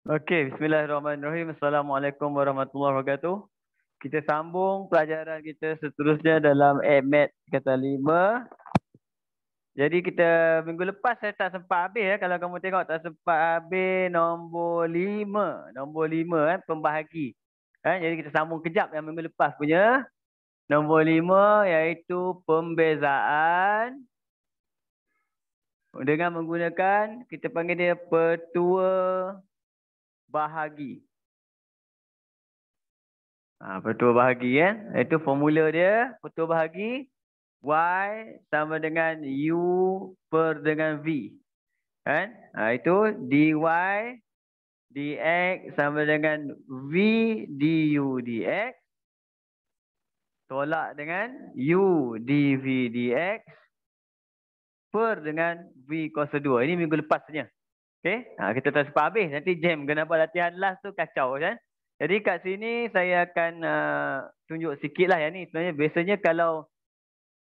Okey, bismillahirrahmanirrahim. Assalamualaikum warahmatullahi wabarakatuh. Kita sambung pelajaran kita seterusnya dalam AMAT kata 5. Jadi kita minggu lepas saya tak sempat habis ya. Kalau kamu tengok tak sempat habis nombor 5. Nombor 5 kan pembahagi. Jadi kita sambung kejap yang minggu lepas punya. Nombor 5 iaitu pembezaan dengan menggunakan kita panggil dia petua bahagi. Petua bahagi kan. Itu formula dia. Petua bahagi. Y sama dengan U per dengan V. Kan? Itu dy dx sama dengan V du dx. Tolak dengan U dv dx. Per dengan V kuasa 2. Ini minggu lepasnya. Okay? Kita tak sempat habis. Nanti jam. Kenapa latihan last tu kacau kan? Jadi kat sini saya akan tunjuk sikit lah yang ni. Sebenarnya biasanya kalau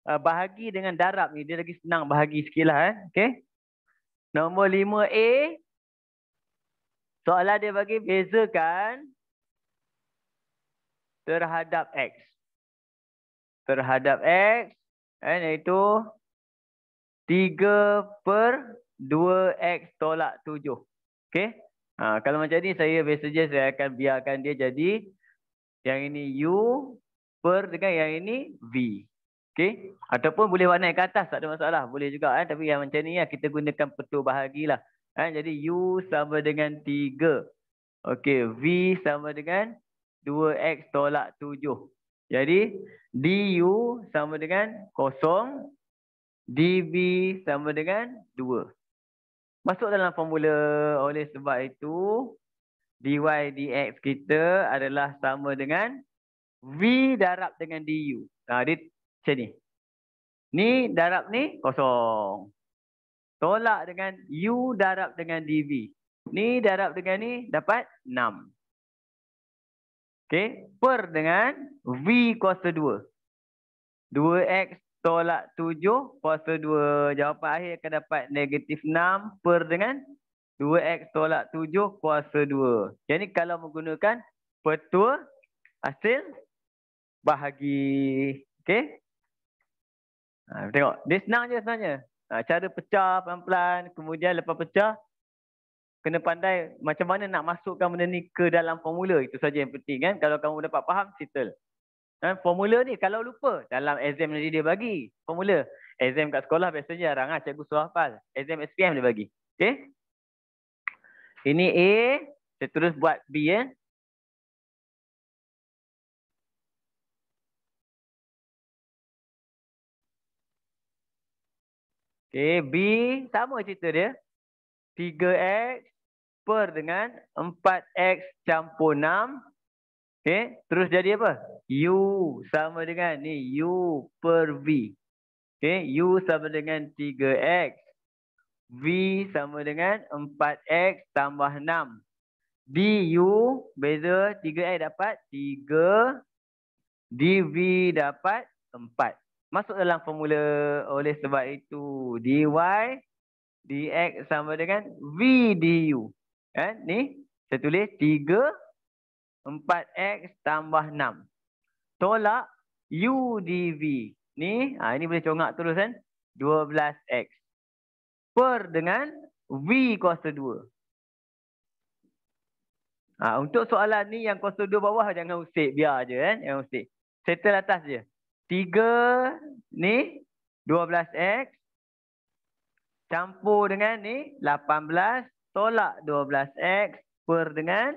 bahagi dengan darab ni, dia lagi senang bahagi sikit lah. Okay? Nombor 5A. Soalan dia bagi bezakan terhadap X. Terhadap X. Iaitu 3 per 2X tolak 7. Okay? Kalau macam ni saya biasanya saya akan biarkan dia jadi yang ini U per dengan yang ini V. Okay? Ataupun boleh warnai ke atas, tak ada masalah. Boleh juga. Tapi yang macam ni kita gunakan petua bahagilah. Jadi U sama dengan 3. Okay. V sama dengan 2X tolak 7. Jadi DU sama dengan 0. DV sama dengan 2. Masuk dalam formula. Oleh sebab itu dy dx kita adalah sama dengan V darab dengan du. Dia macam ni. Ni darab ni 0. Tolak dengan U darab dengan dV. Ni darab dengan ni dapat 6. Okey. Per dengan V kuasa 2. 2X tolak 7 kuasa 2. Jawapan akhir akan dapat negatif 6 per dengan 2X tolak 7 kuasa 2. Jadi kalau menggunakan petua hasil bahagi. Okey. Tengok. Dia senang je sebenarnya. Cara pecah pelan-pelan. Kemudian lepas pecah, kena pandai macam mana nak masukkan benda ni ke dalam formula. Itu saja yang penting kan. Kalau kamu dapat faham, settle. Formula ni kalau lupa, dalam exam nanti dia bagi formula. Exam kat sekolah biasanya jarang lah cikgu suruh hafal. Exam SPM dia bagi. Okay. Ini A. Saya terus buat B ya. Okay. B. Sama cerita dia. 3X per dengan 4X campur 6. Okay. Terus jadi apa? U sama dengan ni. U per V. Okay. U sama dengan 3X. V sama dengan 4X tambah 6. DU beza 3X dapat 3. DV dapat 4. Masuk dalam formula. Oleh sebab itu dy dx sama dengan V du. Ni saya tulis 3 4X tambah 6. Tolak U dV. Ni boleh congak terus kan. 12X. Per dengan V kuasa 2. Untuk soalan ni yang kuasa 2 bawah jangan usik. Biar je kan. Jangan usik. Settle atas je. 3 ni 12X. Campur dengan ni 18. Tolak 12X. Per dengan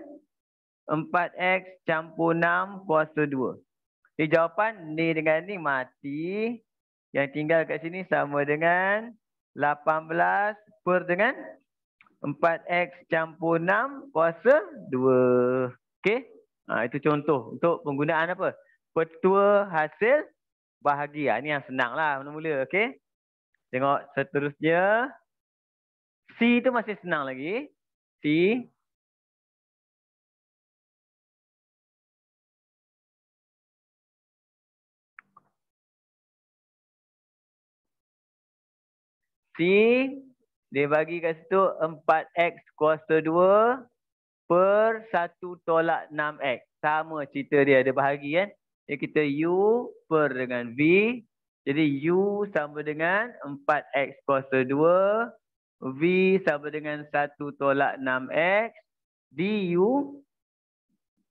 4X campur 6 kuasa 2. Jadi jawapan ni dengan ni mati. Yang tinggal kat sini sama dengan 18 per dengan 4X campur 6 kuasa 2. Okey. Itu contoh untuk penggunaan apa? Petua hasil bahagi. Ini yang senang lah mula-mula. Okey. Tengok seterusnya. C tu masih senang lagi. C. C. Dia bagi kat situ 4X kuasa 2 per 1/6x. Sama cerita dia, ada bahagi kan. Jadi kita U per dengan V. Jadi U sama dengan 4x kuasa 2. V sama dengan 1/6x. DU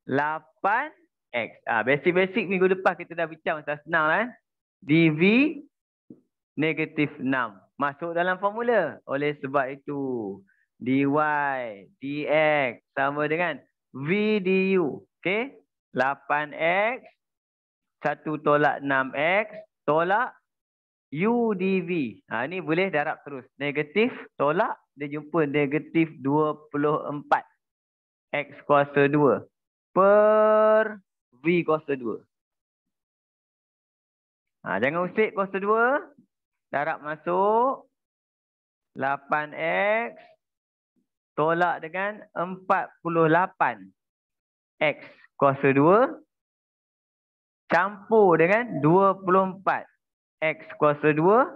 8x. Basic-basic minggu lepas kita dah bincang, macam senang lah. DV -6. Masuk dalam formula. Oleh sebab itu, dy dx sama dengan v du. Okey? 8x 1/6x tolak u dv. Ni boleh darab terus. Negatif tolak, dia jumpa negatif 24 x kuasa 2 per v kuasa 2. Jangan usik kuasa 2. Darab masuk. 8x tolak dengan 48 x kuasa 2 campur dengan 24 x kuasa 2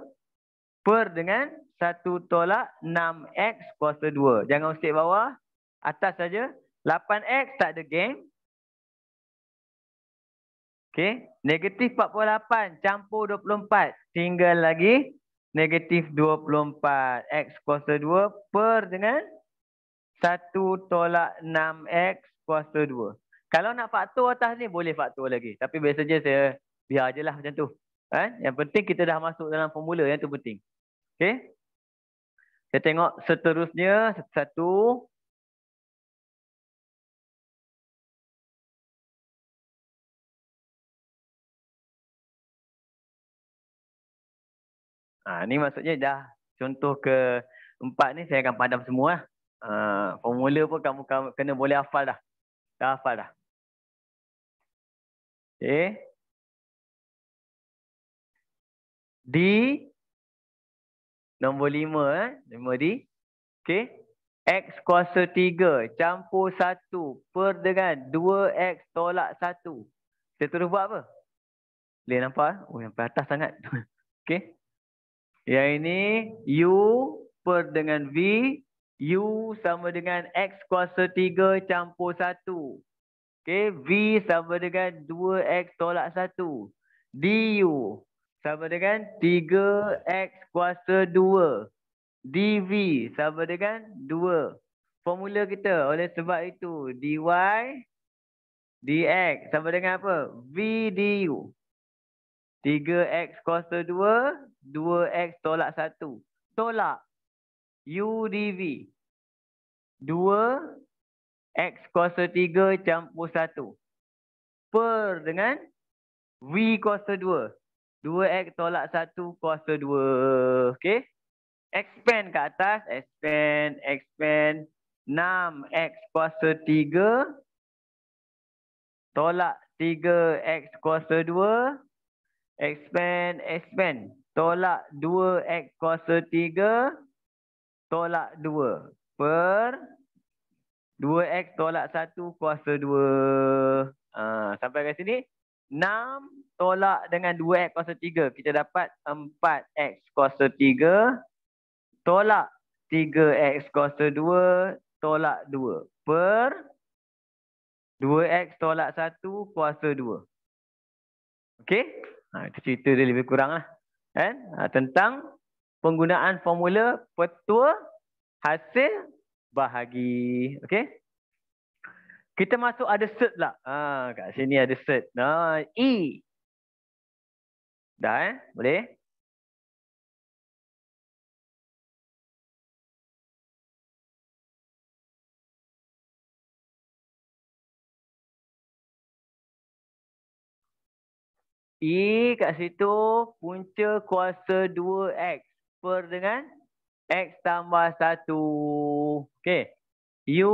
per dengan 1/6x kuasa 2. Jangan usik bawah. Atas saja. 8x tak ada geng. Okey. Negatif 48 campur 24. Tinggal lagi negatif 24 x kuasa 2 per dengan 1/6x kuasa 2. Kalau nak faktor atas ni boleh faktor lagi. Tapi biasa je saya biar je lah macam tu. Yang penting kita dah masuk dalam formula, yang tu penting. Okey. Kita tengok seterusnya satu-satu. Ni maksudnya dah contoh ke 4 ni saya akan padam semua lah. Formula pun kamu kena boleh hafal dah. Dah hafal dah. Okey. D nombor 5 nombor D. Okey. X kuasa 3 campur 1 per dengan 2x tolak 1. Kita terus buat apa? Boleh nampak? Sampai atas sangat. Okey. Yang ini U per dengan V. U sama dengan X kuasa 3 campur 1. Okey. V sama dengan 2x tolak 1. DU sama dengan 3x kuasa 2. DV sama dengan 2. Formula kita, oleh sebab itu dy dx sama dengan apa? V du. 3x kuasa 2, 2x tolak 1. Tolak u dv. 2x kuasa 3 campur 1. Per dengan v kuasa 2. 2x tolak 1 kuasa 2. Okey. Expand ke atas. Expand. 6x kuasa 3. Tolak 3x kuasa 2. Expand. Tolak 2x kuasa 3. Tolak 2. Per 2x tolak 1 kuasa 2. Sampai ke sini. 6 tolak dengan 2x kuasa 3. Kita dapat 4x kuasa 3. Tolak 3x kuasa 2. Tolak 2. Per 2x tolak 1 kuasa 2. Okey? Itu cerita dia lebih kurang lah. Kan? Tentang penggunaan formula petua hasil bahagi. Okey? Kita masuk ada cert lah. Kat sini ada cert. E. Dah Boleh? E kat situ punca kuasa 2x per dengan x tambah 1. Okey. U,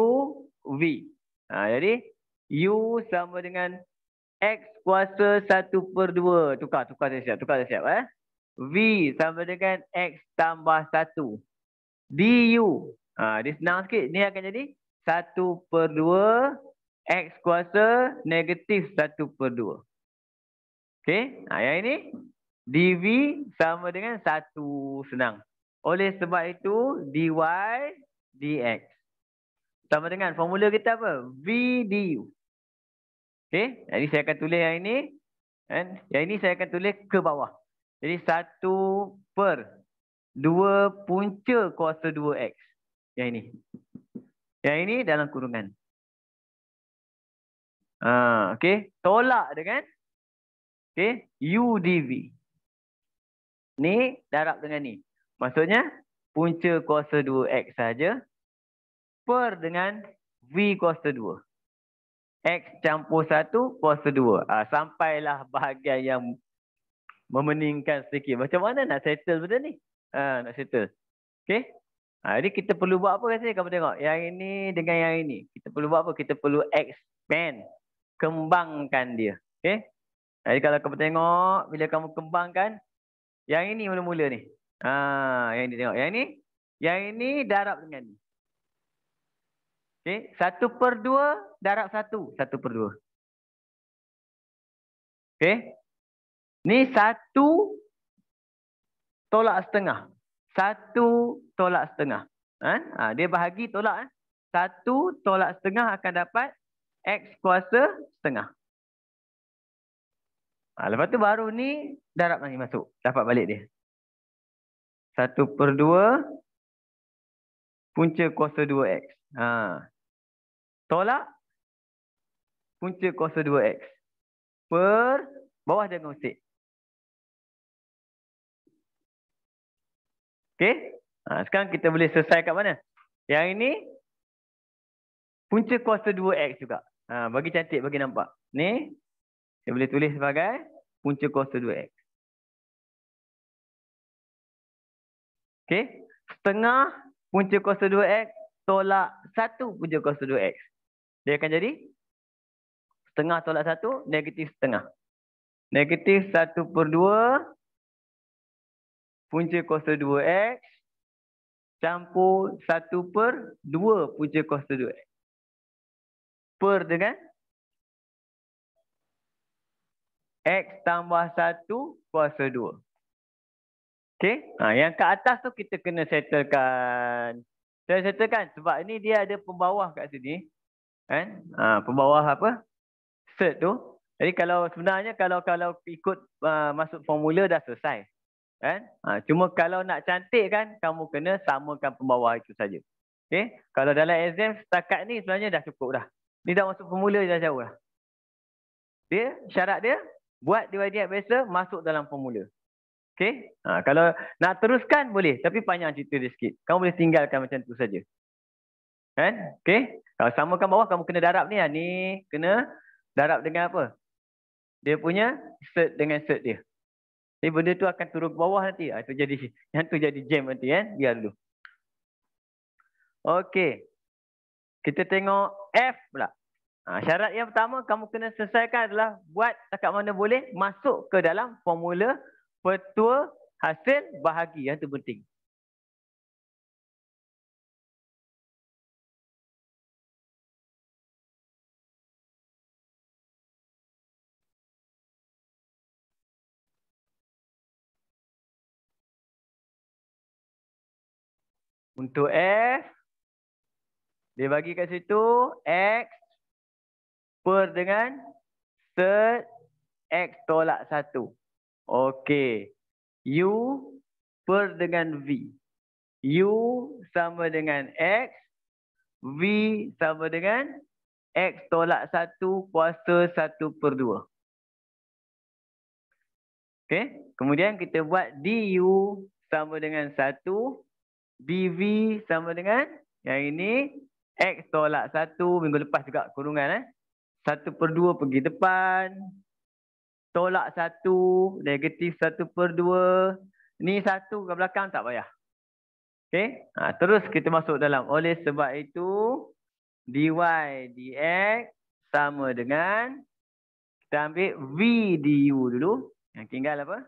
V. Jadi U sama dengan X kuasa 1/2. Tukar saya siap. V sama dengan X tambah 1. DU. Dia senang sikit. Ni akan jadi 1/2 X kuasa negatif 1/2. Okey. Yang ini DV sama dengan 1. Senang. Oleh sebab itu dy dx. sama dengan formula kita apa? V du. Okey, jadi saya akan tulis yang ini. Kan? Yang ini saya akan tulis ke bawah. Jadi 1/2 punca kuasa 2x. Yang ini. Yang ini dalam kurungan. Okey, tolak dengan u dv. Ni darab dengan ni. Maksudnya punca kuasa 2x saja per dengan v kuasa 2. X campur 1 kuasa 2. Sampailah bahagian yang memeningkan sedikit. Macam mana nak settle benda ni? Nak settle. Okey. Jadi kita perlu buat apa kat sini? Kamu tengok. Yang ini dengan yang ini. Kita perlu buat apa? Kita perlu expand. Kembangkan dia. Okey. Jadi kalau kamu tengok. Bila kamu kembangkan. Yang ini mula-mula ni. Yang ini tengok. Yang ini. Yang ini darab dengan ni. Okey. 1/2 darab 1. 1/2. Okey. Ni 1 tolak setengah. 1 tolak setengah. Dia bahagi tolak. 1 tolak setengah akan dapat X kuasa setengah. Lepas tu baru ni darab ni masuk. Dapat balik dia. 1/2 punca kuasa 2X. Tolak punca kuasa 2X. Per bawah jangan usik. Okey. Sekarang kita boleh selesai kat mana? Yang ini punca kuasa 2X juga. Bagi cantik, bagi nampak. Ni saya boleh tulis sebagai punca kuasa 2X. Okey. Setengah punca kuasa 2X tolak 1 punca kuasa 2X. Dia akan jadi setengah tolak 1, negatif setengah. Negatif 1/2 punca kuasa 2X campur 1/2 punca kuasa 2X. Per dengan X tambah 1 kuasa 2. Okey. Yang kat atas tu kita kena settlekan. Saya settlekan sebab ini dia ada pembawah kat sini. Kan? Pembawah apa? Cert tu. Jadi kalau sebenarnya kalau ikut masuk formula dah selesai. Kan? Cuma kalau nak cantik kan, kamu kena samakan pembawah itu saja. Okey? Kalau dalam exam setakat ni sebenarnya dah cukup dah. Ni dah masuk formula dah jauh dah. Dia syarat dia buat divide biasa masuk dalam formula. Okey? Kalau nak teruskan boleh, tapi panjang cerita dia sikit. Kamu boleh tinggalkan macam tu saja. Kan? Okey? Kalau samakan bawah kamu kena darab ni. Ni kena darab dengan apa? Dia punya cert dengan cert dia. Jadi benda tu akan turun ke bawah nanti. Itu jadi yang tu jadi jam nanti kan. Biar dulu. Okey. Kita tengok F pula. Syarat yang pertama kamu kena selesaikan adalah buat takat mana boleh masuk ke dalam formula petua hasil bahagi. Yang tu penting. Untuk F, dia bagi kat situ X per dengan cert X tolak 1. Okey. U per dengan V. U sama dengan X. V sama dengan X tolak 1 kuasa 1/2. Okey. Kemudian kita buat DU sama dengan 1. DV sama dengan yang ini X tolak 1 minggu lepas juga kurungan 1/2 pergi depan. Tolak 1 negatif 1/2. Ni 1 ke belakang tak payah. Okey. Terus kita masuk dalam. Oleh sebab itu dy dx sama dengan kita ambil v du dulu. Yang tinggal apa?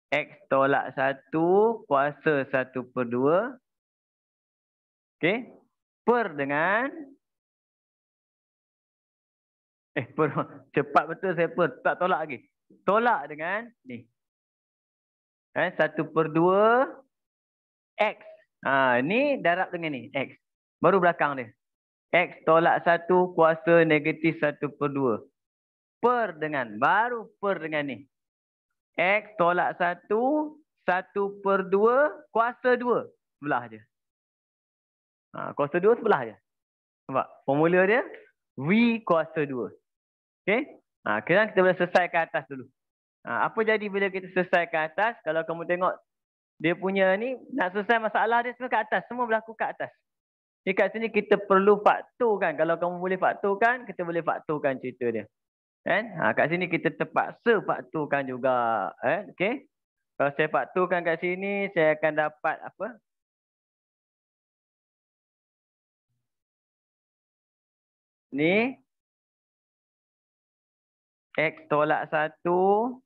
X tolak 1 kuasa 1/2. Okey. Per dengan cepat betul saya tak tolak lagi. Tolak dengan ni. 1/2 X. Ni darab dengan ni X. Baru belakang dia. X tolak 1 kuasa negatif 1/2. Per dengan. Baru per dengan ni. X tolak 1, 1/2 kuasa 2. Sebelah je. Kuasa 2 sebelah je. Nampak? Formula dia V kuasa 2. Okey? Sekarang kita boleh selesaikan atas dulu. Apa jadi bila kita selesaikan atas? Kalau kamu tengok dia punya ni, nak selesai masalah dia semua kat atas. Semua berlaku kat atas. Jadi kat sini kita perlu fakturkan. Kalau kamu boleh fakturkan, kita boleh fakturkan cerita dia. Kan? Kat sini kita terpaksa fakturkan juga. Okey? Kalau saya fakturkan kat sini, saya akan dapat apa? Ni. X tolak 1.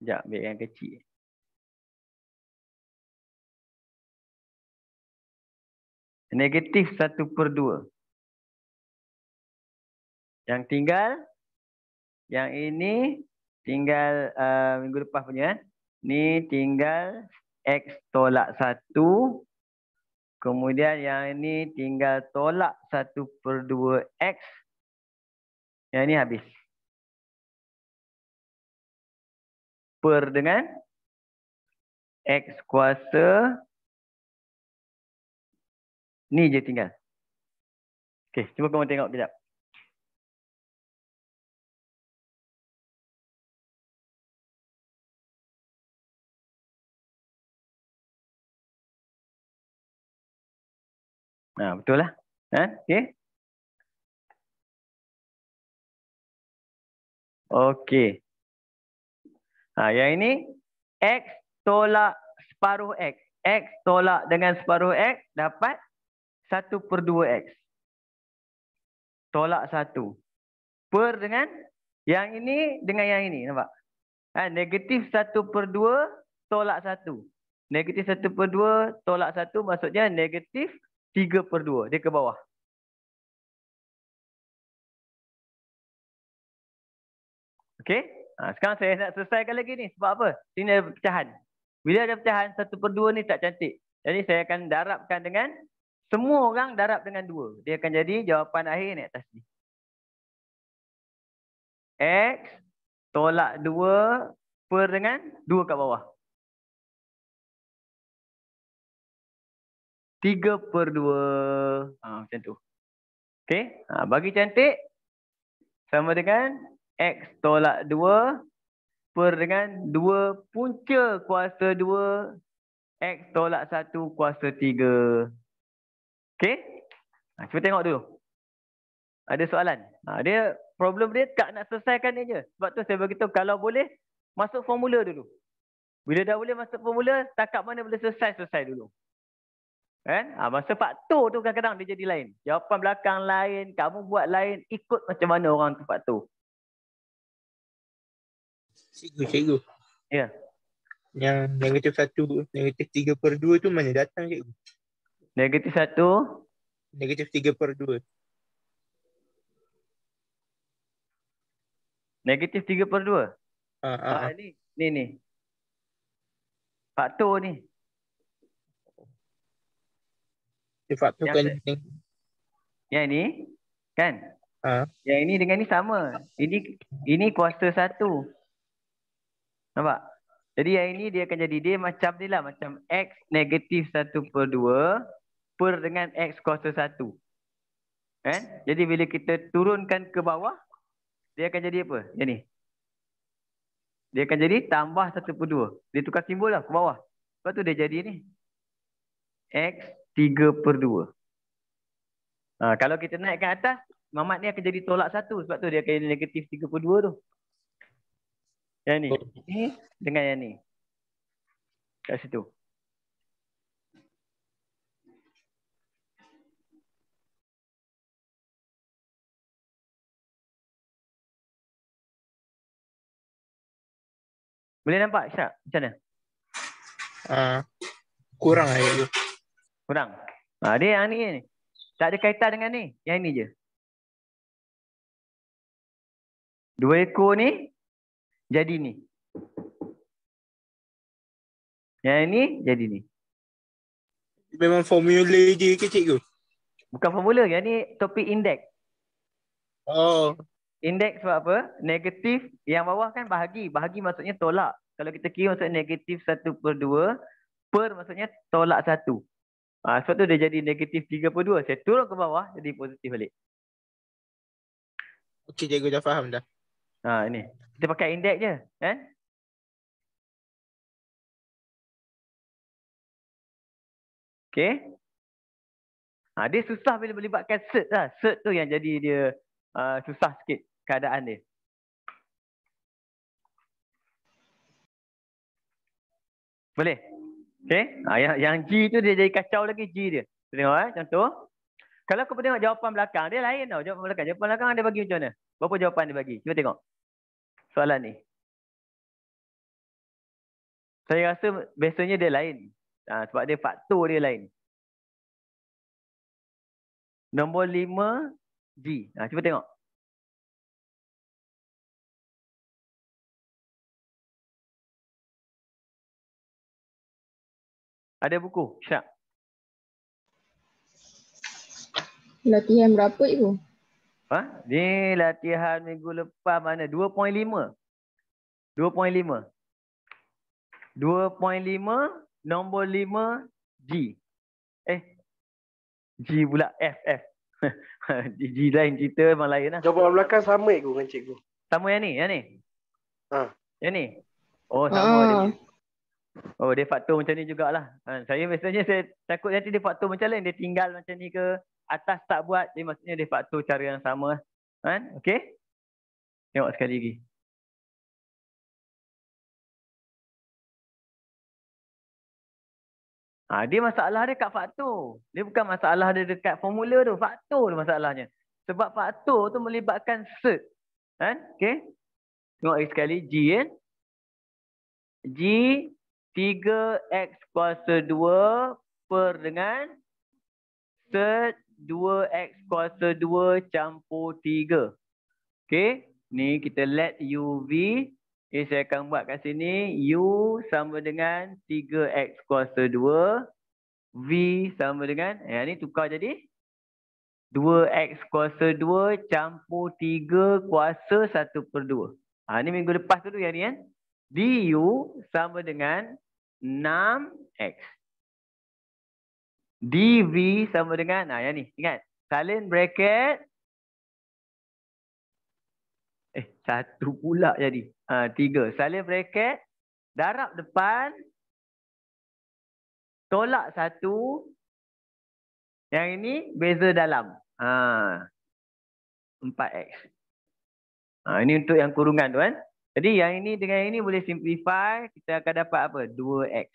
Sekejap, ambil yang kecil. Negatif 1/2. Yang tinggal, yang ini tinggal minggu lepas punya. Ni tinggal X tolak 1. Kemudian yang ini tinggal tolak 1/2 X. Yang ini habis. Per dengan X kuasa. Ni je tinggal. Okey, cuba kamu tengok kejap. Betul lah. Okey. Okey. Yang ini X tolak separuh X. X tolak dengan separuh X dapat 1/2 X. Tolak 1. Per dengan yang ini dengan yang ini. Nampak? Negatif 1/2 tolak 1. Negatif 1/2 tolak 1 maksudnya negatif 3/2. Dia ke bawah. Okey? Sekarang saya nak selesaikan lagi ni. Sebab apa? Sini ada pecahan. Bila ada pecahan, 1/2 ni tak cantik. Jadi saya akan darabkan dengan, semua orang darab dengan 2. Dia akan jadi jawapan akhir ni atas ni. X tolak 2 per dengan 2 kat bawah. 3/2. Macam tu. Okey? Bagi cantik, sama dengan X tolak 2 per dengan 2 punca kuasa 2 X tolak 1 kuasa 3. Okey? Cuba tengok dulu. Ada soalan? Dia problem dia tak nak selesaikan ni je. Sebab tu saya beritahu kalau boleh masuk formula dulu. Bila dah boleh masuk formula, setakat mana boleh selesai dulu. Kan? Masa faktor tu kadang-kadang dia jadi lain. Jawapan belakang lain, kamu buat lain, ikut macam mana orang tu faktor. Cikgu. Ya. Yang negatif 1, negatif 3/2 tu mana datang, cikgu? Negatif 1. Negatif 3/2. Negatif 3/2. Ni. Faktor ni. Dia faktorkan yang ni kan? Yang ini dengan ni sama. Ini kuasa 1. Nampak? Jadi yang ini dia akan jadi dia macam ni lah, macam X negatif 1/2 per dengan X kuasa 1. Kan? Jadi bila kita turunkan ke bawah, dia akan jadi apa? Yang ni. Dia akan jadi tambah 1/2. Dia tukar simbol lah ke bawah. Lepas tu dia jadi ni. X 3/2. Kalau kita naik ke atas, Mamat ni akan jadi tolak 1. Sebab tu dia akan jadi negatif 3/2 tu. Yang ni. Ni dengan yang ni. Kat situ. Boleh nampak Syak? Macam mana? Kurang lah itu. Kurang. Dia yang ni. Tak ada kaitan dengan ni. Yang ni je. 2 ekor ni jadi ni. Yang ni jadi ni. Memang formula je ke cikgu? Bukan formula, yang ni topik indeks. Oh, Indeks sebab apa? Negatif, yang bawah kan bahagi. Bahagi maksudnya tolak. Kalau kita kira maksudnya negatif 1/2, per maksudnya tolak 1. Sebab tu dia jadi negatif 3/2. Saya turun ke bawah, jadi positif balik. okey cikgu dah faham dah. Ini. Kita pakai indeks je. Kan? Okay. Dia susah bila melibatkan cert lah. Cert tu yang jadi dia susah sikit keadaan dia. Boleh? Okay. Yang G tu dia jadi kacau lagi G dia. Tengok contoh. Kalau kau tengok jawapan belakang, dia lain tau jawapan belakang. Jawapan belakang dia bagi macam mana? Berapa jawapan dia bagi? Cuba tengok. Soalan ni. Saya rasa biasanya dia lain. Sebab dia faktor dia lain. Nombor 5, G. Cuba tengok. Ada buku? Syak. Latihan berapa itu? Ni latihan minggu lepas mana? 2.5. 2.5. 2.5 nombor 5 G. G pula F. G lain cerita memang lain lah. Jawapan belakang sama dengan cikgu. Sama yang ni? Yang ni? Oh, Ah. sama dia. Oh, dia faktor macam ni jugalah. Saya biasanya saya takut nanti dia faktor macam lain. Dia tinggal macam ni ke atas tak buat. Dia maksudnya dia faktor cara yang sama. Okey? Tengok sekali lagi. Dia masalah dia kat faktor. Dia bukan masalah dia dekat formula tu. Faktor tu masalahnya. Sebab faktor tu melibatkan cert. Okey? Tengok lagi sekali. G kan? G 3x kuasa 2 per dengan cert 2x kuasa 2 campur 3. Okey? Ni kita let UV. Saya akan buat kat sini. U sama dengan 3x kuasa 2. V sama dengan, ni tukar jadi 2x kuasa 2 campur 3 kuasa 1/2. Ni minggu lepas tu yang ni kan. Du sama dengan 6x. dV sama dengan, yang ni. Ingat. Salin bracket. Satu pula jadi. 3. Salin bracket. Darab depan. Tolak 1. Yang ini beza dalam. 4x. Ini untuk yang kurungan tu kan. Jadi yang ini dengan ini boleh simplify. Kita akan dapat apa? 2x.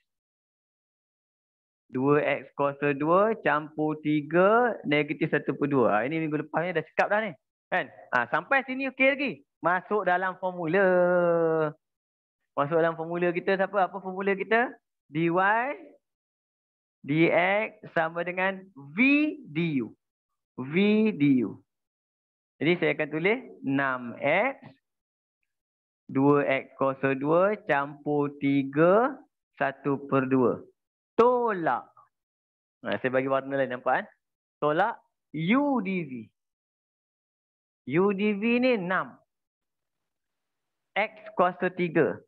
2x kuasa 2 campur 3 negatif 1/2. Ini minggu lepas ni dah cakap dah ni. Kan? Sampai sini okey lagi. Masuk dalam formula. Masuk dalam formula kita siapa? Apa formula kita? dy dx sama dengan v du. V du. Jadi saya akan tulis 6x 2x kuasa 2 campur 3 1/2. Tolak. Saya bagi warna lain, nampak kan? Tolak u dv. U dv ni 6. X kuasa 3.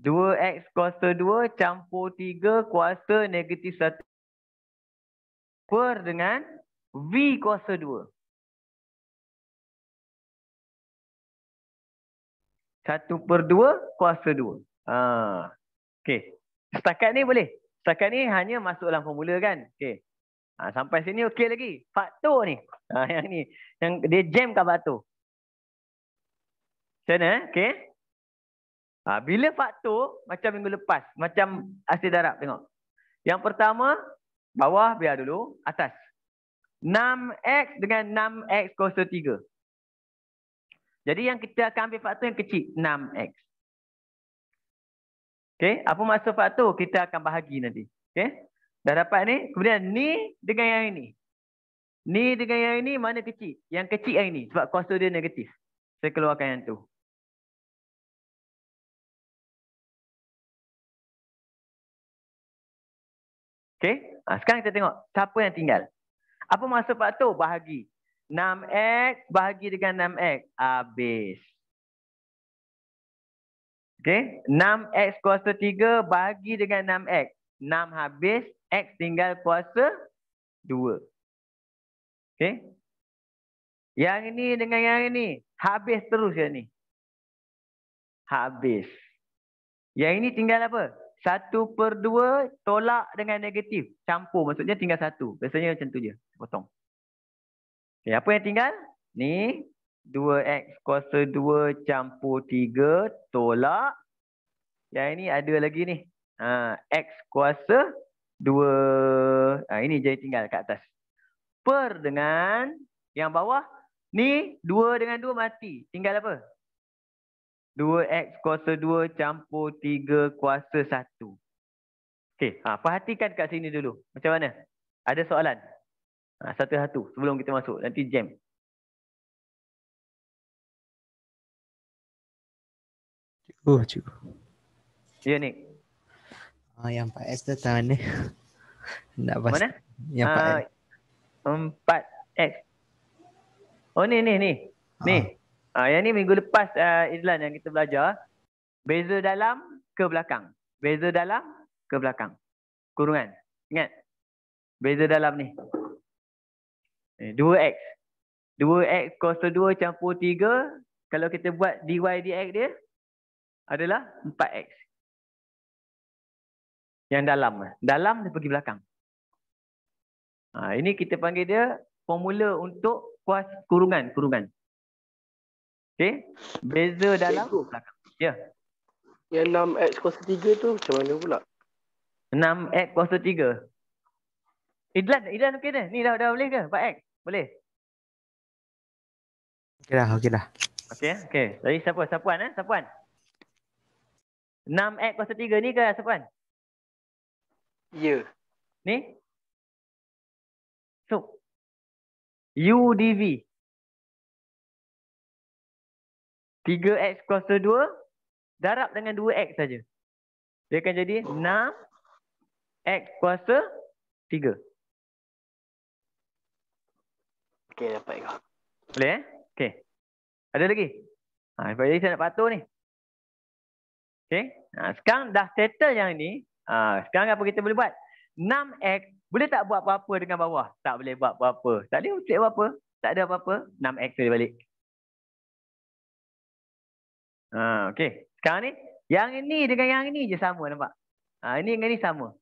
2x kuasa 2 campur 3 kuasa negatif 1 per dengan v kuasa 2. 1/2 kuasa 2. Okey. Setakat ni boleh. Setakat ni hanya masuk dalam formula kan. Okey. Sampai sini okey lagi. Faktor ni. Yang ni. Yang dia jam kat faktor. Macam mana? Okey. Bila faktor, macam minggu lepas. Macam asil darab. Tengok. Yang pertama, bawah biar dulu. Atas. 6x dengan 6x kuasa 3. Jadi yang kita akan ambil faktor yang kecil. 6x. Okey. Apa maksud faktor? Kita akan bahagi nanti. Okey. Dah dapat ni. Kemudian ni dengan yang ini. Ni dengan yang ini mana kecil? Yang kecil yang ini. Sebab kuasa dia negatif. Saya keluarkan yang tu. Okey. Sekarang kita tengok siapa yang tinggal. Apa maksud faktor? Bahagi. 6X bahagi dengan 6X. Habis. Okey. 6X kuasa 3 bahagi dengan 6X. 6 habis. X tinggal kuasa 2. Okey. Yang ini dengan yang ini. Habis terus yang ni. Habis. Yang ini tinggal apa? 1/2 tolak dengan negatif. Campur. Maksudnya tinggal 1. Biasanya macam tu je. Potong. Okay, apa yang tinggal? Ni 2x kuasa 2 campur 3 tolak. Yang ini ada lagi ni. X kuasa 2. Ini jadi tinggal kat atas. Per dengan yang bawah. Ni 2 dengan 2 mati. Tinggal apa? 2x kuasa 2 campur 3 kuasa 1. Okey, perhatikan kat sini dulu. Macam mana? Ada soalan? Satu-satu sebelum kita masuk. Nanti jam. Cikgu. Ya, Nik. Yang 4S tu tangan ni. Nak pas. Mana? Yang 4S. 4x. Oh, ni. Ni. Yang ni minggu lepas Izlan yang kita belajar. Beza dalam ke belakang. Beza dalam ke belakang. Kurungan. Ingat? Beza dalam ni. 2x. 2x kuasa 2 campur 3. Kalau kita buat dy dx dia adalah 4x. Yang dalam. Dalam dia pergi belakang. Ini kita panggil dia formula untuk kurungan. Okey. Beza dalam belakang. Ya. Yang 6x kuasa 3 tu macam mana pula? 6x kuasa 3. Idlan okey dah. Ni dah boleh ke? 4x. Boleh? Okey dah. Okey. Jadi siapa? Sapuan. 6x kuasa 3 ni ke Sapuan? Ya. Ni? So, U dV. 3x kuasa 2 darab dengan 2x saja. Dia akan jadi 6x kuasa 3. Okey, dapat kau. Boleh Okey. Ada lagi? Jadi saya nak patuh ni. Okey. Sekarang dah settle yang ni. Sekarang apa kita boleh buat? 6x boleh tak buat apa-apa dengan bawah? Tak boleh buat apa-apa. Tak boleh buat apa-apa. Tak ada apa-apa. 6x boleh balik. Okey. Sekarang ni yang ini dengan yang ini je sama, nampak? Ini dengan ini sama.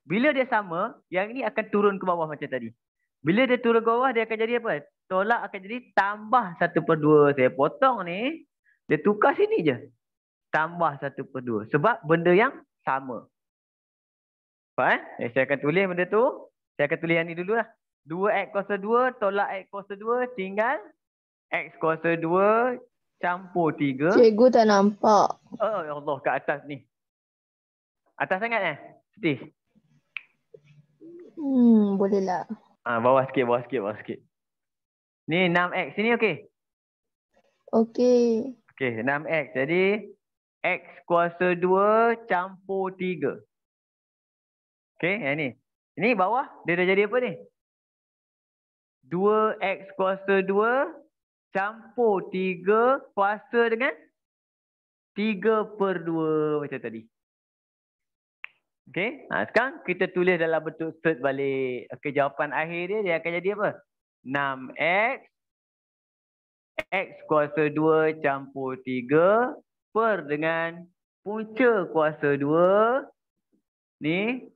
Bila dia sama, yang ini akan turun ke bawah macam tadi. Bila dia turun ke bawah, dia akan jadi apa? Tolak akan jadi tambah 1/2. Saya potong ni, dia tukar sini je. Tambah 1/2. Sebab benda yang sama. Faham? Saya akan tulis benda tu. Saya akan tulis yang ni dulu lah. 2x kuasa 2 tolak x kuasa 2 tinggal x kuasa 2 campur 3. Cikgu tak nampak. Oh ya Allah, kat atas ni. Atas sangat Siti? Boleh lah. Bawah sikit. Ni 6x. Sini okey? Okey. Okey, 6x. Jadi, x kuasa 2 campur 3. Okey, yang ni. Ini bawah, dia dah jadi apa ni? 2x kuasa 2 campur 3 kuasa dengan 3/2 macam tadi. Okey, sekarang kita tulis dalam bentuk set balik. Okey, jawapan akhir dia akan jadi apa? 6x x kuasa 2 campur 3 per dengan punca kuasa 2 ni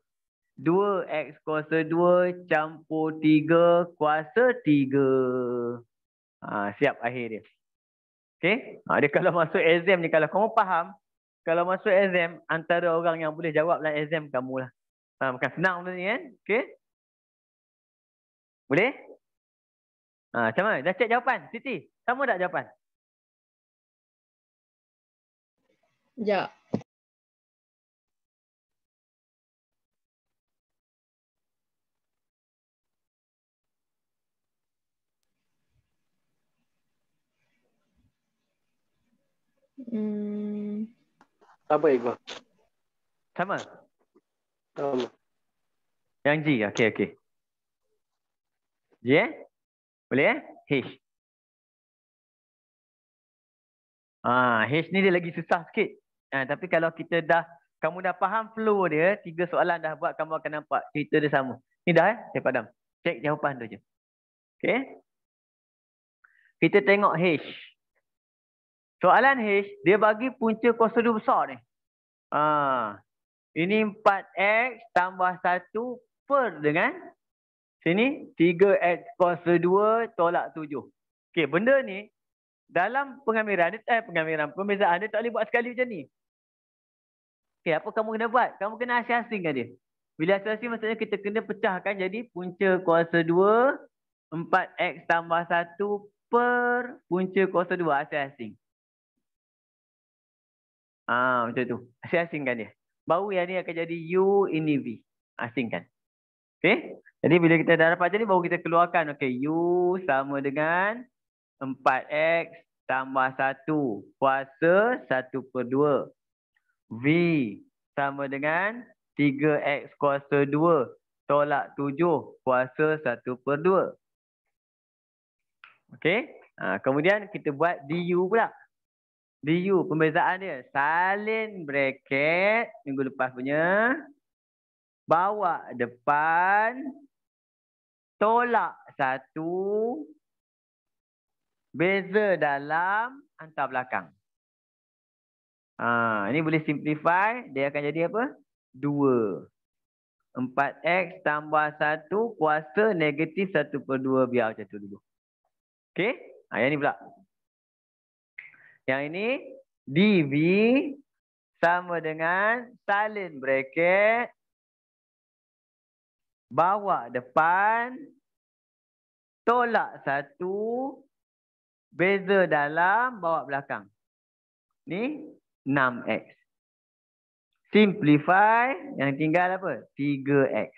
2x kuasa 2 campur 3 kuasa 3. Siap akhir dia. Okey, dia kalau masuk exam ni, kalau kamu faham, kalau masuk exam, antara orang yang boleh jawab dalam exam kamu lah. Bukan senang benda ni kan? Okey? Boleh? Macam mana? Dah cek jawapan? Siti, sama tak jawapan? Sekejap. Apa Iqbal? Sama? Sama. Yang G. Okey, okey. G Boleh H. H ni dia lagi susah sikit. Tapi kalau kita kamu dah faham flow dia, 3 soalan dah buat, kamu akan nampak cerita dia sama. Ni dah saya padam. Cek jawapan tu je. Okey. Kita tengok H. Soalan H, dia bagi punca kuasa 2 besar ni. Ini 4x tambah 1 per dengan sini 3x kuasa 2 tolak 7. Okey, benda ni dalam pengamiran pembezaan dia tak boleh buat sekali macam ni. Okey, apa kamu kena buat? Kamu kena asing-asingkan dia. Bila asing maksudnya kita kena pecahkan jadi punca kuasa 2 4x tambah 1 per punca kuasa 2 asing-asing. Macam tu. Asing-asingkan dia. Baru yang ni akan jadi U, ini V. Asingkan. Okey. Jadi bila kita dah dapat macam ni, baru kita keluarkan. Okey, U sama dengan 4x tambah 1 kuasa 1/2. V sama dengan 3x kuasa 2 tolak 7 kuasa 1/2. Okey. Kemudian kita buat DU pula. DU pembezaan dia salin bracket minggu lepas punya, bawa depan tolak 1 beza dalam hantar belakang. Ini boleh simplify, dia akan jadi apa? 2. 4x tambah 1 kuasa negatif 1/2, biar macam tu dulu. Okey? Yang ni pula. Yang ini dV sama dengan salin bracket bawa depan tolak 1 beza dalam bawa belakang. Ni 6x. Simplify, yang tinggal apa? 3x.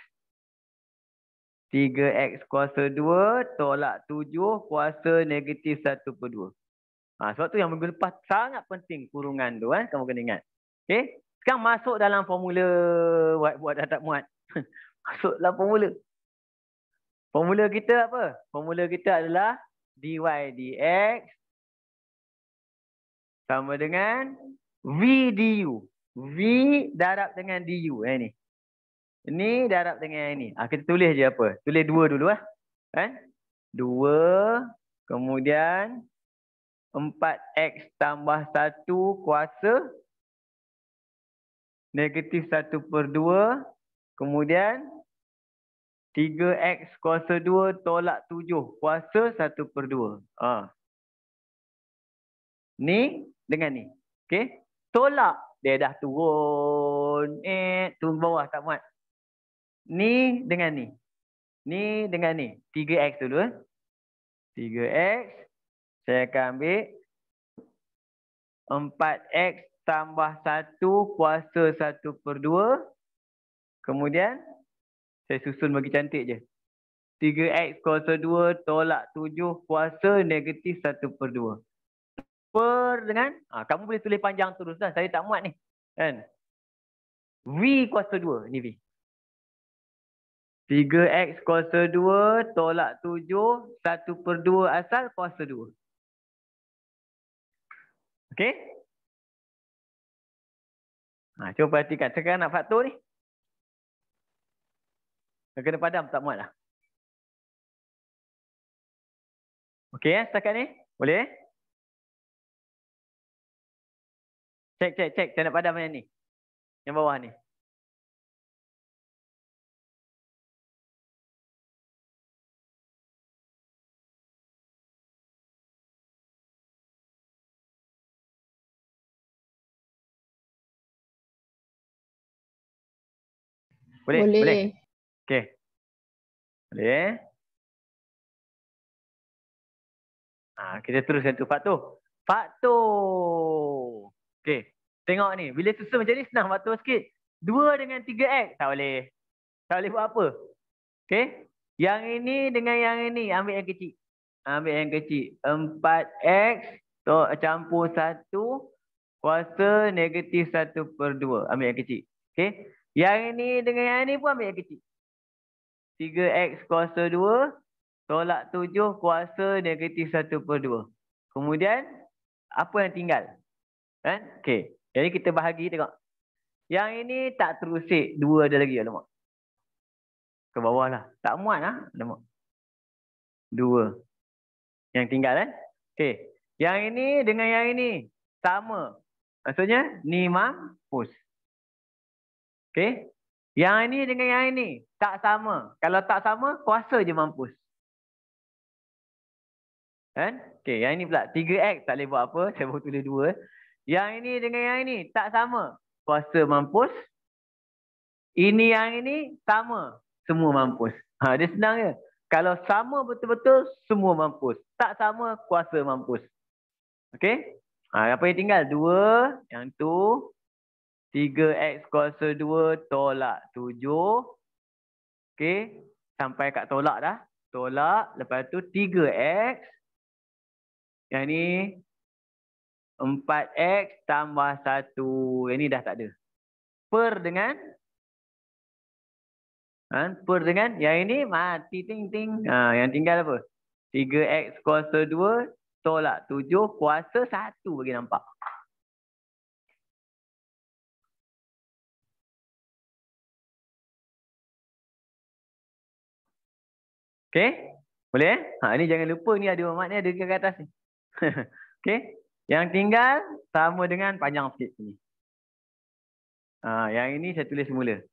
3x kuasa 2 tolak 7 kuasa negatif 1/2. Sebab tu yang minggu lepas sangat penting kurungan tu, kamu kena ingat. Okey? Sekarang masuk dalam formula, buat dah tak muat. Masuk dalam formula. Formula kita apa? Formula kita adalah dy dx sama dengan v du. V darab dengan du. Ni. Ini darab dengan ini. Kita tulis je apa? Tulis 2 dulu. 2 kemudian 4x tambah 1 kuasa negatif 1/2 kemudian 3x kuasa 2 tolak 7 kuasa 1/2. Ni dengan ni. Okey. Tolak. Dia dah turun. Turun bawah tak muat. Ni dengan ni. Ni dengan ni. 3x dulu. 3x. Saya akan ambil 4x tambah 1 kuasa 1/2. Kemudian saya susun bagi cantik je. 3x kuasa 2 tolak 7 kuasa negatif 1/2. Per dengan, kamu boleh tulis panjang terus dah. Saya tak muat ni. Kan? V kuasa 2. Ni V. 3x kuasa 2 tolak 7 1/2 asal kuasa 2. Okey? Cuba perhatikan. Sekarang nak faktor ni. Kena padam tak muat lah. Okey setakat ni? Boleh? Cek. Saya nak padam yang ni. Yang bawah ni. Boleh. Okey. Boleh. Kita teruskan tu faktor. Okey. Tengok ni. Bila susun macam ni senang faktor sikit. 2 dengan 3x. Tak boleh. Tak boleh buat apa. Okey. Yang ini dengan yang ini. Ambil yang kecil. 4x campur 1 kuasa negatif 1/2. Ambil yang kecil. Okey. Yang ini dengan yang ini pun ambil yang kecil. 3x kuasa 2 tolak 7 kuasa negatif 1/2. Kemudian, apa yang tinggal? Kan? Okey. Jadi kita bahagi tengok. Yang ini tak terusik. 2 ada lagi. Alamak. Ke bawah lah. Tak muat lah. Alamak. 2. Yang tinggal kan? Okey. Yang ini dengan yang ini sama. Maksudnya, ni mampus. Okey. Yang ini dengan yang ini tak sama. Kalau tak sama, kuasa je mampus. Kan? Okey, yang ini pula 3x tak boleh buat apa. Saya baru tulis 2. Yang ini dengan yang ini tak sama. Kuasa mampus. Ini yang ini sama. Semua mampus. Dia senang je. Kalau sama betul-betul, semua mampus. Tak sama, kuasa mampus. Okey? Apa yang tinggal? 2. Yang tu. 3x kuasa 2 tolak 7. Okey. Sampai kat tolak dah. Tolak. Lepas tu 3x. Yang ni 4x tambah 1. Yang ni dah tak ada. Per dengan. Per dengan. Yang ini mati ting-ting. Yang tinggal apa? 3x kuasa 2 tolak 7 kuasa 1 bagi nampak. Okey? Boleh? Ni jangan lupa ni ada makna ada kat atas ni. Okey? Yang tinggal sama dengan panjang sikit sini. Yang ini saya tulis semula.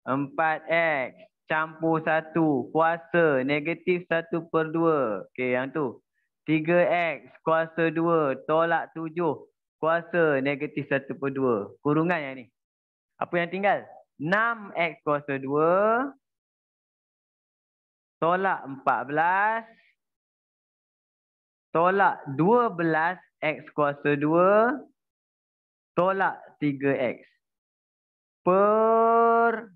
4x campur 1 kuasa negatif 1/2. Okey, yang tu. 3x kuasa 2 tolak 7 kuasa negatif 1/2. Kurungan yang ni. Apa yang tinggal? 6x kuasa 2 tolak 14 tolak 12x kuasa 2 tolak 3x per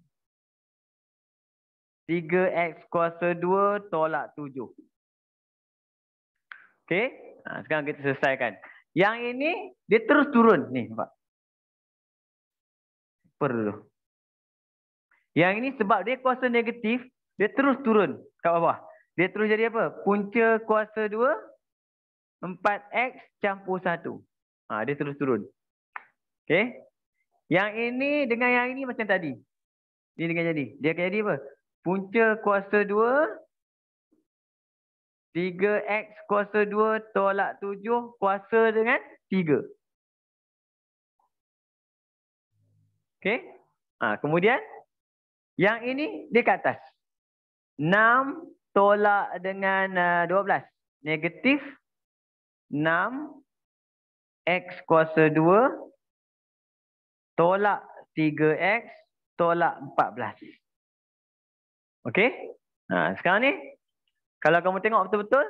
3x kuasa 2 tolak 7. Okey? Sekarang kita selesaikan. Yang ini dia terus turun. Ni nampak. Per dulu. Yang ini sebab dia kuasa negatif, dia terus turun kat bawah. Dia terus jadi apa? Punca kuasa 2 4x campur 1. Dia terus turun. Okey? Yang ini dengan yang ini macam tadi. Ini dengan jadi. Dia akan jadi apa? Punca kuasa 2 3x kuasa 2 tolak 7 kuasa dengan 3. Okey? Kemudian yang ini dia kat atas. 6 tolak dengan 12. Negatif 6 x kuasa 2 tolak 3x tolak 14. Okey? Sekarang ni kalau kamu tengok betul-betul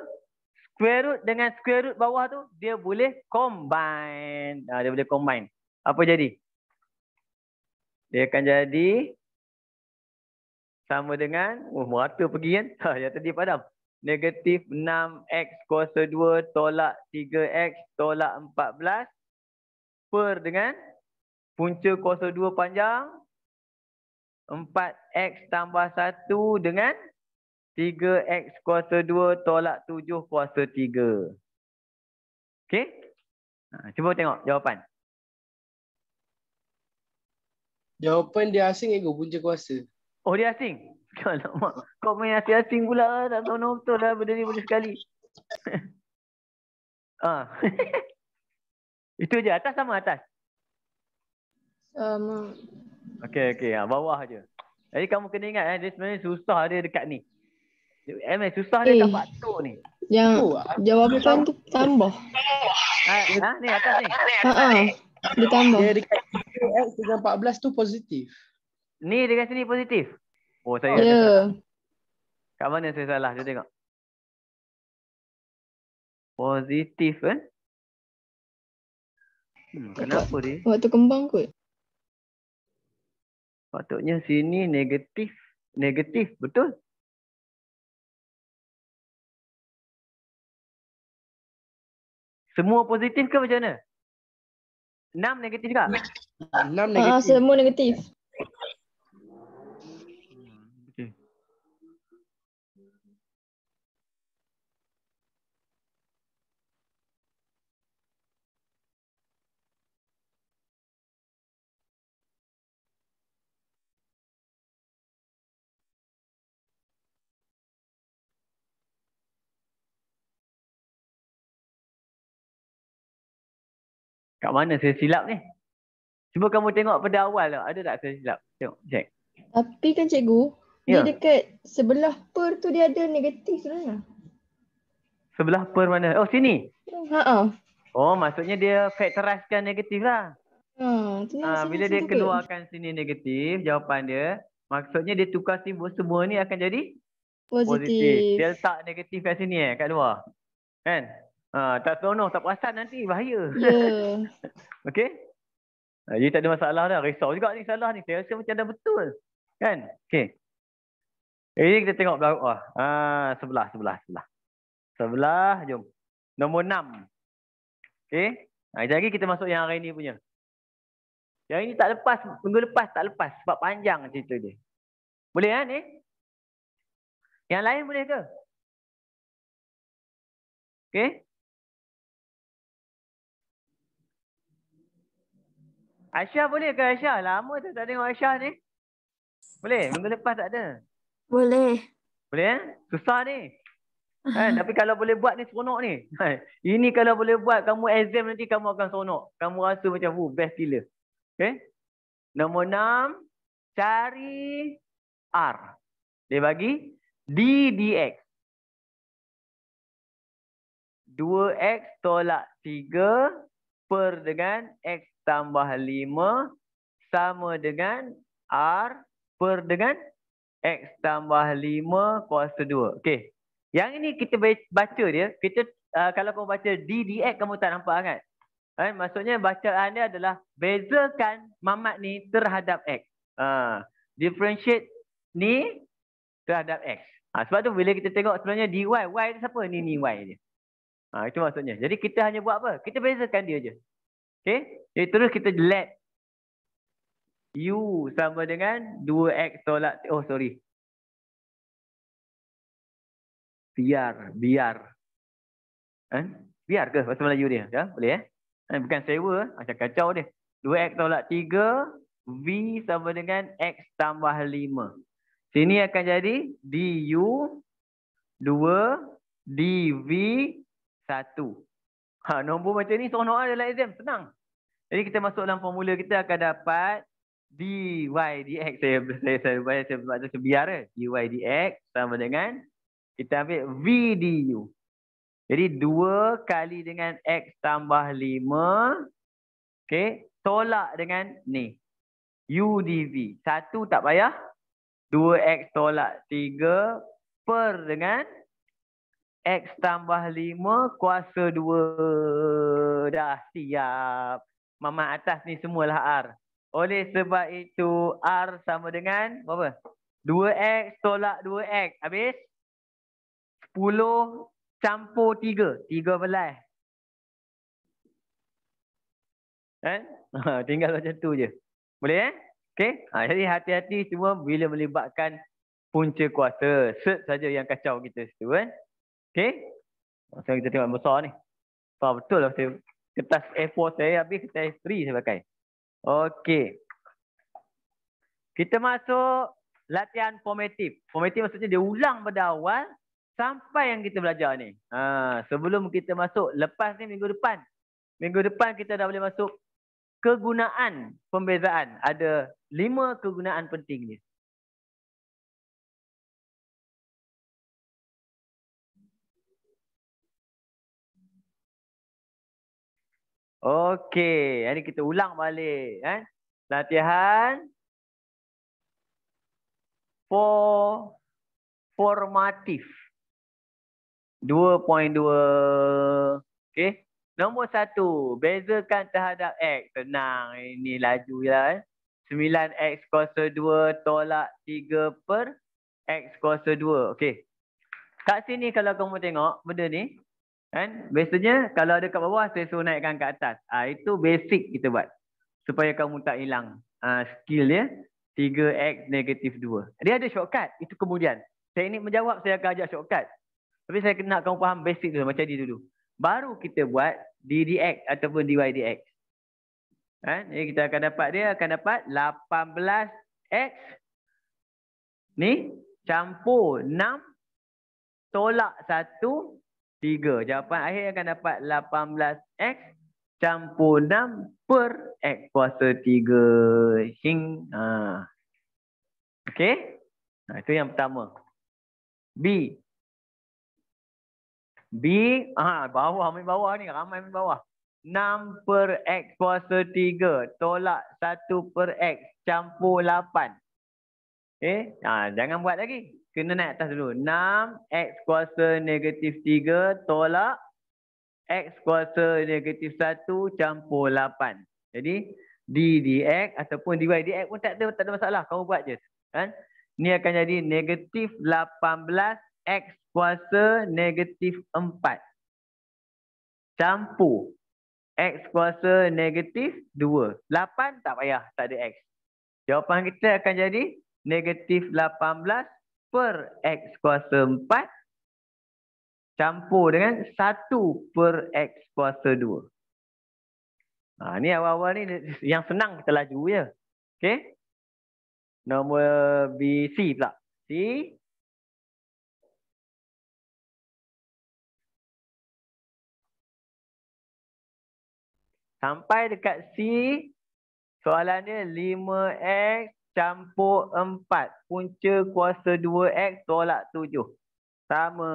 square root dengan square root bawah tu dia boleh combine. Dia boleh combine. Apa jadi? Dia akan jadi sama dengan merata pergi kan? Yang tadi padam. Negatif 6x kuasa 2 tolak 3x tolak 14 per dengan punca kuasa 2 panjang 4x tambah 1 dengan 3x kuasa 2 tolak 7 kuasa 3. Okey? Cuba tengok jawapan. Jawapan dia asing ke punca kuasa? Oh, dia asing? Alamak. Kau main asing-asing pula. Tak tahu nama betul lah benda ni boleh sekali. Itu je. Atas sama atas? Sama. Okey. Bawah je. Jadi kamu kena ingat dia sebenarnya susah dia dekat ni. Susah dia kat faktor ni. Yang jawapan tu tambah. Ni atas ni. Dia tambah. Dia dekat X dengan 14 tu positif. Ni dengan sini positif. Oh, saya Ya. kat mana saya salah? Saya tengok. Positif kan? Kenapa dia? Waktu kembang kot. Patutnya sini negatif. Negatif, betul? Semua positif ke macam mana? 6 negatif juga? 6 negatif. Semua negatif. Okay. Kat mana saya silap ni? Cuba kamu tengok pada awal tu. Ada tak saya silap? Tengok, check. Tapi kan cikgu, Ya. dia dekat sebelah per tu dia ada negatif sebenarnya. Sebelah per mana? Oh, sini. Ha. Oh, maksudnya dia factorizekan negatif lah. Tenang sini Bila dia situ ke? keluarkan sini negatif, jawapan dia, maksudnya dia tukar simbol, semua ni akan jadi positif. Positif. Dia letak negatif kat sini kat luar. Kan? Tak seronok, tak perasan nanti, bahaya. Ya. Okey? Jadi tak ada masalah dah. Risau juga ni salah ni. Saya rasa macam dah betul. Kan? Okey. Ini kita tengok bawah. Sebelah. Sebelah, jom. Nombor 6. Okey. Jadi kita masuk yang hari ni punya. Yang ini tak lepas, minggu lepas tak lepas. Sebab panjang cerita dia. Boleh kan ni? Yang lain boleh ke? Okey. Aisyah boleh ke Aisyah? Lama tu tak tengok Aisyah ni. Boleh? Minggu lepas tak ada. Boleh. Boleh Susah ni. Kan? Tapi kalau boleh buat ni seronok ni. Ini kalau boleh buat kamu exam nanti kamu akan seronok. Kamu rasa macam best gila. Okay? Nombor 6. Cari R. Dia bagi D dx. 2x tolak 3 per dengan x tambah 5 sama dengan R per dengan x tambah 5 kuasa 2. Okey. Yang ini kita baca dia. Kita kalau kamu baca D dx kamu tak nampak kan? Maksudnya bacaan dia adalah bezakan mamat ni terhadap x. Differentiate ni terhadap x. Sebab tu bila kita tengok sebenarnya dy, y ni siapa? Ni y dia. Itu maksudnya. Jadi kita hanya buat apa? Kita bezakan dia je. Okey? Jadi terus kita let u sama dengan 2x tolak biar. Biar ke bahasa Melayu dia? Ya, boleh bukan sewa, macam kacau dia. 2x tolak 3 v sama dengan x tambah 5. Sini akan jadi du 2 dv 1. Nombor macam ni seronok dalam exam, senang. Jadi kita masuk dalam formula, kita akan dapat dy dx. Saya buat biar dy dx sama dengan kita ambil v du. Jadi 2 kali dengan x tambah 5. Okey, tolak dengan ni u dv. 1 tak payah. 2x tolak 3 per dengan x tambah 5 kuasa 2. Dah siap. Mamat atas ni semualah R. Oleh sebab itu R sama dengan berapa? 2x tolak 2x. Habis? 10 campur 3. 13. Kan? Tinggal macam tu je. Boleh Okey? Jadi hati-hati semua bila melibatkan punca kuasa. Cert saja yang kacau kita situ kan? Okey? Sekarang kita tengok besar ni. Betul lah saya. Kertas A4 saya habis, kertas A3 saya pakai. Okey. Kita masuk latihan formatif. Formatif maksudnya dia ulang pada awal sampai yang kita belajar ni. Sebelum kita masuk, lepas ni minggu depan. Minggu depan kita dah boleh masuk kegunaan pembezaan. Ada 5 kegunaan penting ni. Okey, ini kita ulang balik latihan formatif 2.2. Okey. Nombor 1, bezakan terhadap x. Senang, ini laju lah 9x kuasa 2 tolak 3 per x kuasa 2. Okey. Kat sini kalau kamu tengok benda ni kan, biasanya kalau ada kat bawah saya suruh naikkan ke atas. Itu basic kita buat supaya kamu tak hilang skill dia. 3x negatif 2. Dia ada shortcut, itu kemudian. teknik menjawab saya akan ajar shortcut. Tapi saya nak kamu faham basic dulu, macam ni dulu. Baru kita buat ddx ataupun dy dx. Jadi kita akan dapat 18x ni campur 6 tolak 1 3. Jawapan akhir akan dapat 18x campur 6 per x kuasa 3. Okey? Itu yang pertama. B. Bawah, ambil bawah ni. Ramai ambil bawah. 6 per x kuasa 3 tolak 1 per x campur 8. Jangan buat lagi. Kena naik atas dulu. 6x kuasa negatif 3 tolak x kuasa negatif 1 campur 8. Jadi d dx ataupun dy dx pun tak ada masalah. Kamu buat je. Kan? Ni akan jadi negatif 18x kuasa negatif 4 campur x kuasa negatif 2. 8 tak payah, tak ada x. Jawapan kita akan jadi negatif 18 per x kuasa 4 campur dengan 1 per x kuasa 2. Ni awal-awal ni yang senang kita laju je. Okey. Nombor B, C pula. C. Sampai dekat C, soalan dia 5x campur 4 punca kuasa 2x tolak 7. Sama.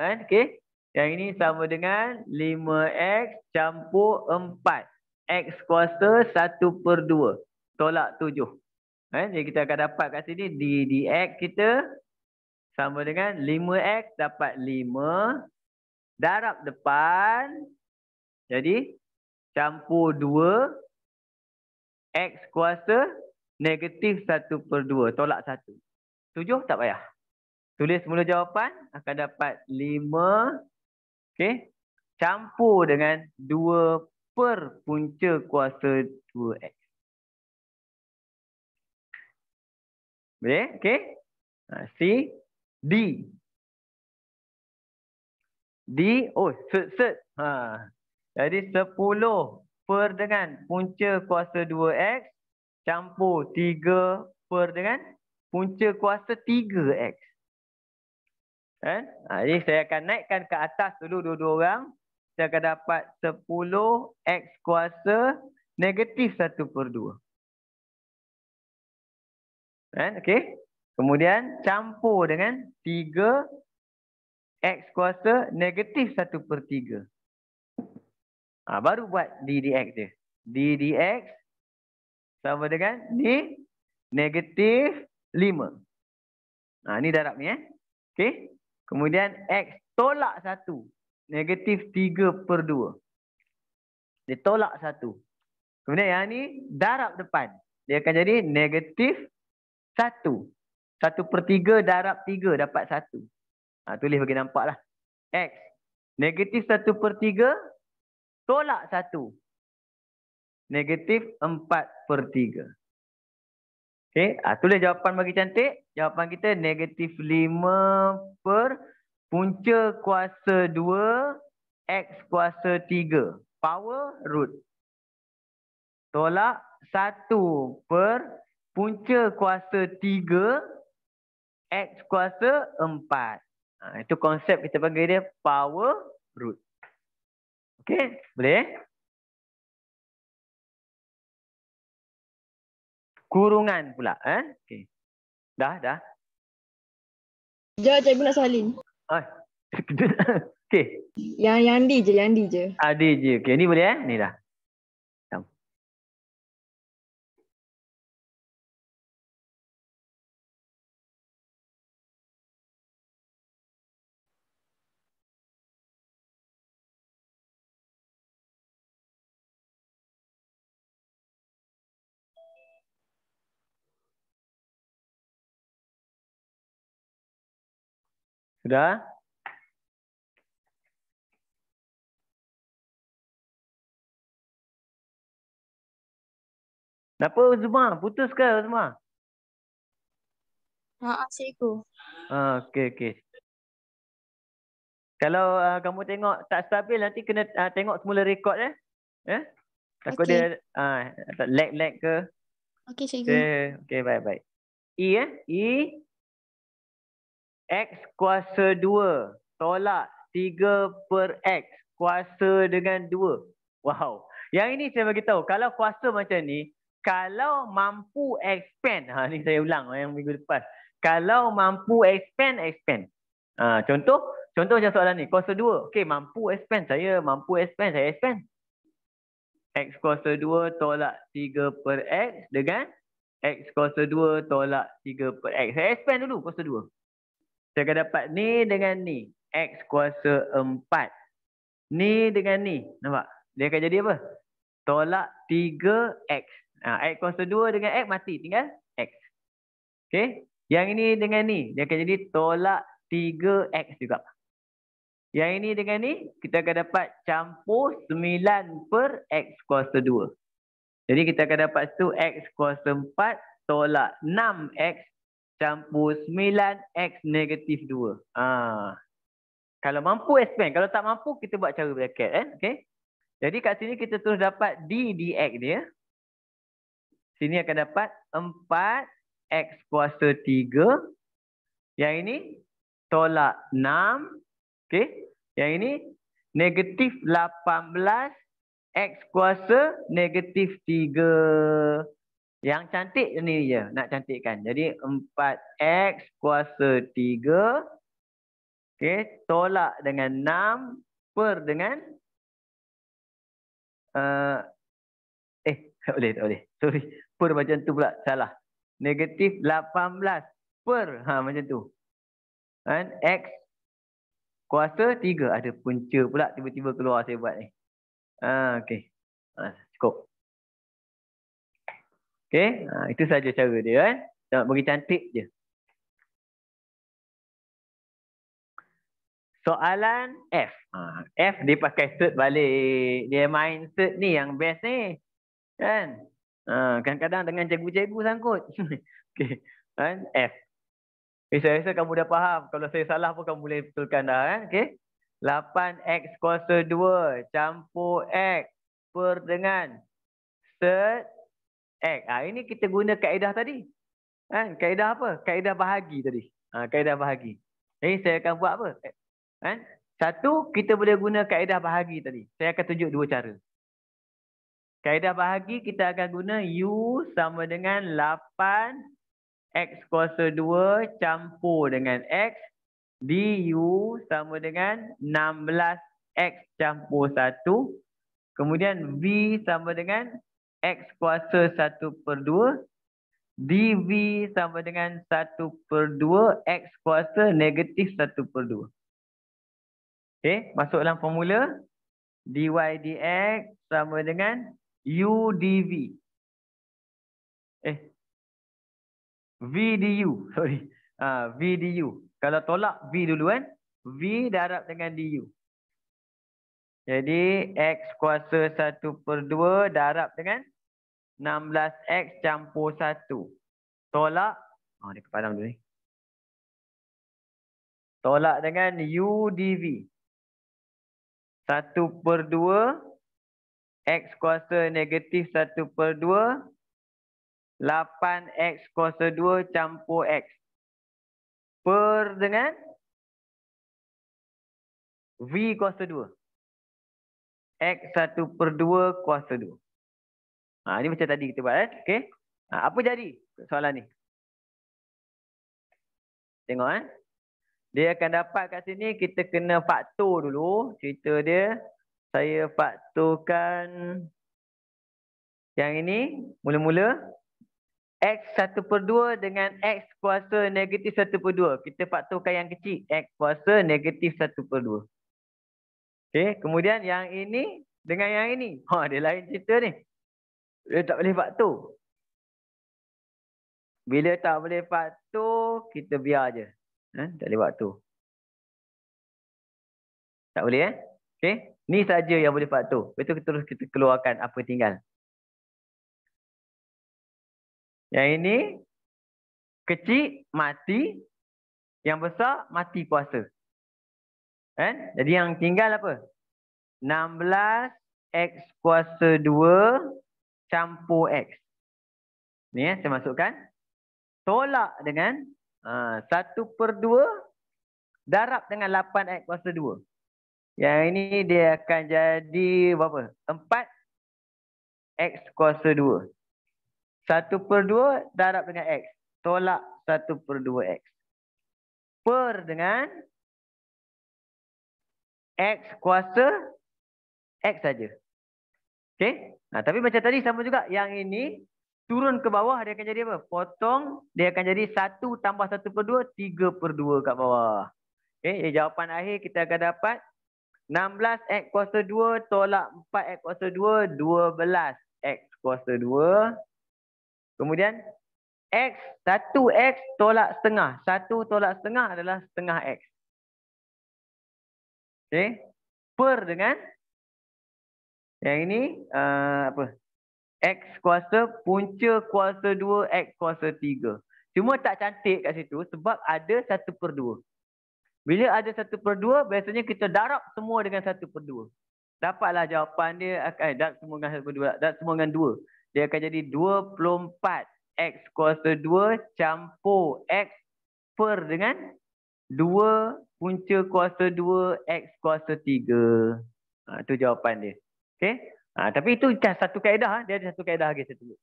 Okey. Yang ini sama dengan 5x campur 4 x kuasa 1 per 2 tolak 7. Jadi kita akan dapat kat sini d dx kita sama dengan 5x dapat 5 darab depan. Jadi campur 2 x kuasa negatif 1 per 2 tolak 1. 7 tak payah. Tulis semula jawapan akan dapat 5. Okey. Campur dengan 2 per punca kuasa 2x. Boleh? Okey. C. D. D. Set. Jadi 10 per dengan punca kuasa 2x campur 3 per dengan punca kuasa 3x. Jadi saya akan naikkan ke atas dulu dua-dua orang. Saya akan dapat 10x kuasa negatif 1 per 2. Okey. Kemudian campur dengan 3x kuasa negatif 1 per 3. Baru buat d dx dia. D dx sama dengan ni negatif 5. Ni darab ni. Okey. Kemudian x tolak 1. Negatif 3 per 2. Dia tolak 1. Kemudian yang ni darab depan. Dia akan jadi negatif 1. 1 per 3 darab 3 dapat 1. Tulis bagi nampak lah. X negatif 1 per 3 tolak 1. Negatif 4 per 3. Okey, tulis jawapan bagi cantik. Jawapan kita negatif 5 per punca kuasa 2 x kuasa 3 power root tolak 1 per punca kuasa 3 x kuasa 4. Itu konsep kita panggil dia power root. Okey, boleh? Kurungan pula. Okey. Dah. Sekejap, cikgu nak salin. Okey. Yang D je. D je. Okey, ni boleh Ni dah. Sudah? Kenapa Uzma? Putus ke Uzma? Cikgu. Okey. Kalau kamu tengok tak stabil nanti kena tengok semula rekod Takut Okey. dia lag ke. Okey, cikgu. Okey, baik. E X kuasa 2 tolak 3/X kuasa dengan 2. Wow. Yang ini saya bagi tahu, kalau kuasa macam ni, kalau mampu expand, ni saya ulang yang minggu lepas. Kalau mampu expand. Contoh macam soalan ni, kuasa 2. Okey, mampu expand, saya expand. X kuasa 2 tolak 3/X dengan X kuasa 2 tolak 3/X. Saya expand dulu kuasa 2. Saya akan dapat ni dengan ni. X kuasa 4. Ni dengan ni. Nampak? Dia akan jadi apa? Tolak 3X. X kuasa 2 dengan X mati. Tinggal X. Okey? Yang ini dengan ni. Dia akan jadi tolak 3X juga. Yang ini dengan ni. Kita akan dapat campur 9/X kuasa 2. Jadi kita akan dapat tu X kuasa 4 tolak 6X campur 9X negatif 2. Kalau mampu expand. Kalau tak mampu, kita buat cara bracket. Okay? Jadi kat sini kita terus dapat D dx dia. Sini akan dapat 4X kuasa 3. Yang ini tolak 6. Okay? Yang ini negatif 18X kuasa negatif 3. Yang cantik ni je. Nak cantikkan. Jadi 4X kuasa 3. Okay. Tolak dengan 6 per dengan. Tak boleh. Sorry. Per macam tu pula. Salah. Negatif 18 per. Macam tu. Dan X kuasa 3. Ada punca pula. Tiba-tiba keluar saya buat ni. Okay. Cukup. Okay, itu saja cara dia nak bagi cantik je. Soalan F. F dia pakai cert balik. Dia main cert ni yang best ni. Kan? Kadang-kadang dengan cikgu-cikgu sangkut. Okay. Kan? F. Saya rasa kamu dah faham. Kalau saya salah pun kamu boleh betulkan dah. Kan? Okay. 8X kuasa 2 campur X per dengan cert X. Ini kita guna kaedah tadi. Kaedah apa? Kaedah bahagi tadi. Kaedah bahagi. Jadi saya akan buat apa? Satu, kita boleh guna kaedah bahagi tadi. Saya akan tunjuk dua cara. Kaedah bahagi kita akan guna U sama dengan 8X kuasa 2 campur dengan X. DU sama dengan 16X campur 1. Kemudian V sama dengan X kuasa 1/2. dV sama dengan 1/2 X kuasa negatif 1/2. Okay, masuk dalam formula. dy dx sama dengan U dV. V du. Sorry. V du. Kalau tolak V dulu kan. V darab dengan du. Jadi X kuasa 1/2 darab dengan 16X campur 1. Tolak. Dia kepadam dulu ni. Tolak dengan U dV. 1/2. X kuasa negatif 1/2. 8X kuasa 2 campur X. Per dengan V kuasa 2. X 1/2 kuasa 2. Ini macam tadi kita buat. Okay. Apa jadi soalan ni? Tengok. Dia akan dapat kat sini, kita kena faktor dulu. Cerita dia, saya faktorkan yang ini. Mula-mula, X 1/2 dengan X kuasa negatif 1/2. Kita faktorkan yang kecil. X kuasa negatif 1/2. Okay. Kemudian yang ini dengan yang ini. Dia lain cerita ni. Dia tak boleh faktor. Bila tak boleh faktor, kita biar je. Tak boleh faktor. Tak boleh Okay. Ni saja yang boleh faktor. Lepas tu terus kita keluarkan apa tinggal. Yang ini Kecil mati, yang besar mati puasa. Kan? Jadi yang tinggal apa? 16x kuasa 2 campur x. Ni saya masukkan. Tolak dengan 1/2 darab dengan 8x kuasa 2. Yang ini dia akan jadi berapa? 4x kuasa 2. 1/2 darab dengan x. Tolak 1/2x. Per dengan x kuasa x saja. Okey? Tapi macam tadi sama juga. Yang ini turun ke bawah dia akan jadi apa? Potong dia akan jadi 1 tambah 1/2, 3/2 kat bawah. Okey, jawapan akhir kita akan dapat 16x kuasa 2 tolak 4x kuasa 2, 12x kuasa 2. Kemudian x, 1x tolak setengah. 1 tolak setengah adalah setengah x. Okey. Per dengan yang ini apa? X kuasa punca kuasa 2 x kuasa 3. Cuma tak cantik kat situ sebab ada 1/2. Bila ada 1/2 biasanya kita darab semua dengan 1/2. Dapatlah jawapan dia akan darab semua dengan 1/2. Darab semua dengan 2. Dia akan jadi 24 x kuasa 2 campur x per dengan 2 punca kuasa 2 x kuasa 3. Itu jawapan dia. Okey. Tapi itu satu kaedah. Dia ada satu kaedah lagi saya tunjuk.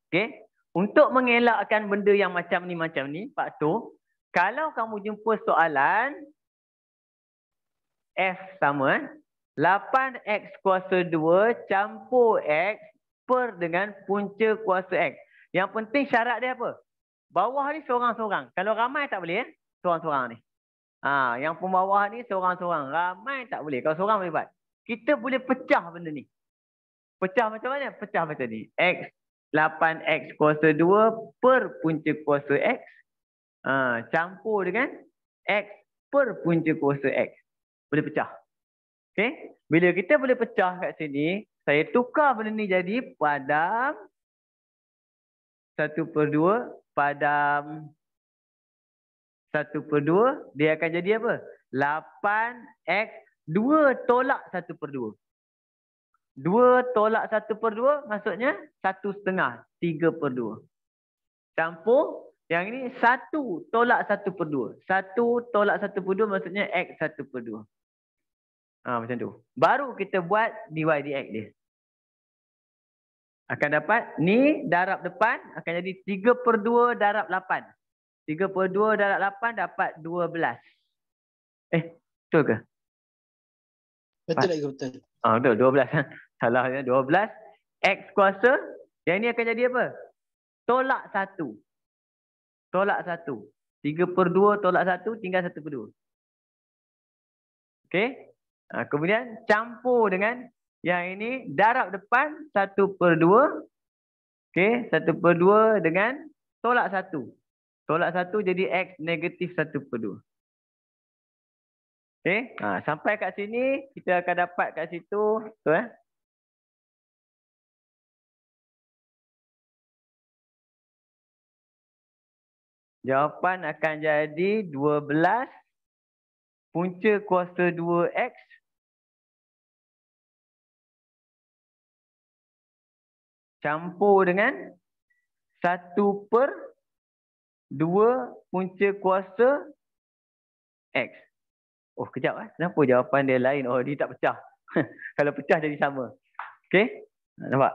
Okey. Untuk mengelakkan benda yang macam ni, Pak Tu, kalau kamu jumpa soalan F sama 8x kuasa 2 campur x per dengan punca kuasa x. Yang penting syarat dia apa? Bawah ni seorang-seorang. Kalau ramai tak boleh, seorang-seorang ni. Yang pembawah ni seorang-seorang. Ramai tak boleh. Kalau seorang boleh buat. Kita boleh pecah benda ni. Pecah macam mana? Pecah macam ni. X 8x kuasa 2 per punca kuasa x. Campur dengan x per punca kuasa x. Boleh pecah. Okey. Bila kita boleh pecah kat sini, saya tukar benda ni jadi padam 1/2 padam 1/2, dia akan jadi apa? 8x 2 tolak 1/2. 2 tolak 1/2 maksudnya 1/2, 3/2. Campur yang ini 1 tolak 1/2. 1 tolak 1/2 maksudnya x 1/2. Macam tu. Baru kita buat dy dx dia. Akan dapat ni darab depan akan jadi 3/2 darab 8. 3/2 darab 8 dapat 12. Betul ke? Betul lagi betul. Betul 12. Salahnya 12 x kuasa. Yang ini akan jadi apa? Tolak 1. Tolak 1. 3/2 tolak 1 tinggal 1/2. Okey? Kemudian campur dengan yang ini darab depan 1/2. Okey, 1/2 dengan tolak 1. Tolak 1 jadi x negatif 1/2. Okey, sampai kat sini kita akan dapat kat situ, betul Jawapan akan jadi 12 punca kuasa 2x campur dengan 1/2 punca kuasa x. Kejap Kenapa jawapan dia lain? Dia tak pecah. Kalau pecah jadi sama. Okey? Nampak?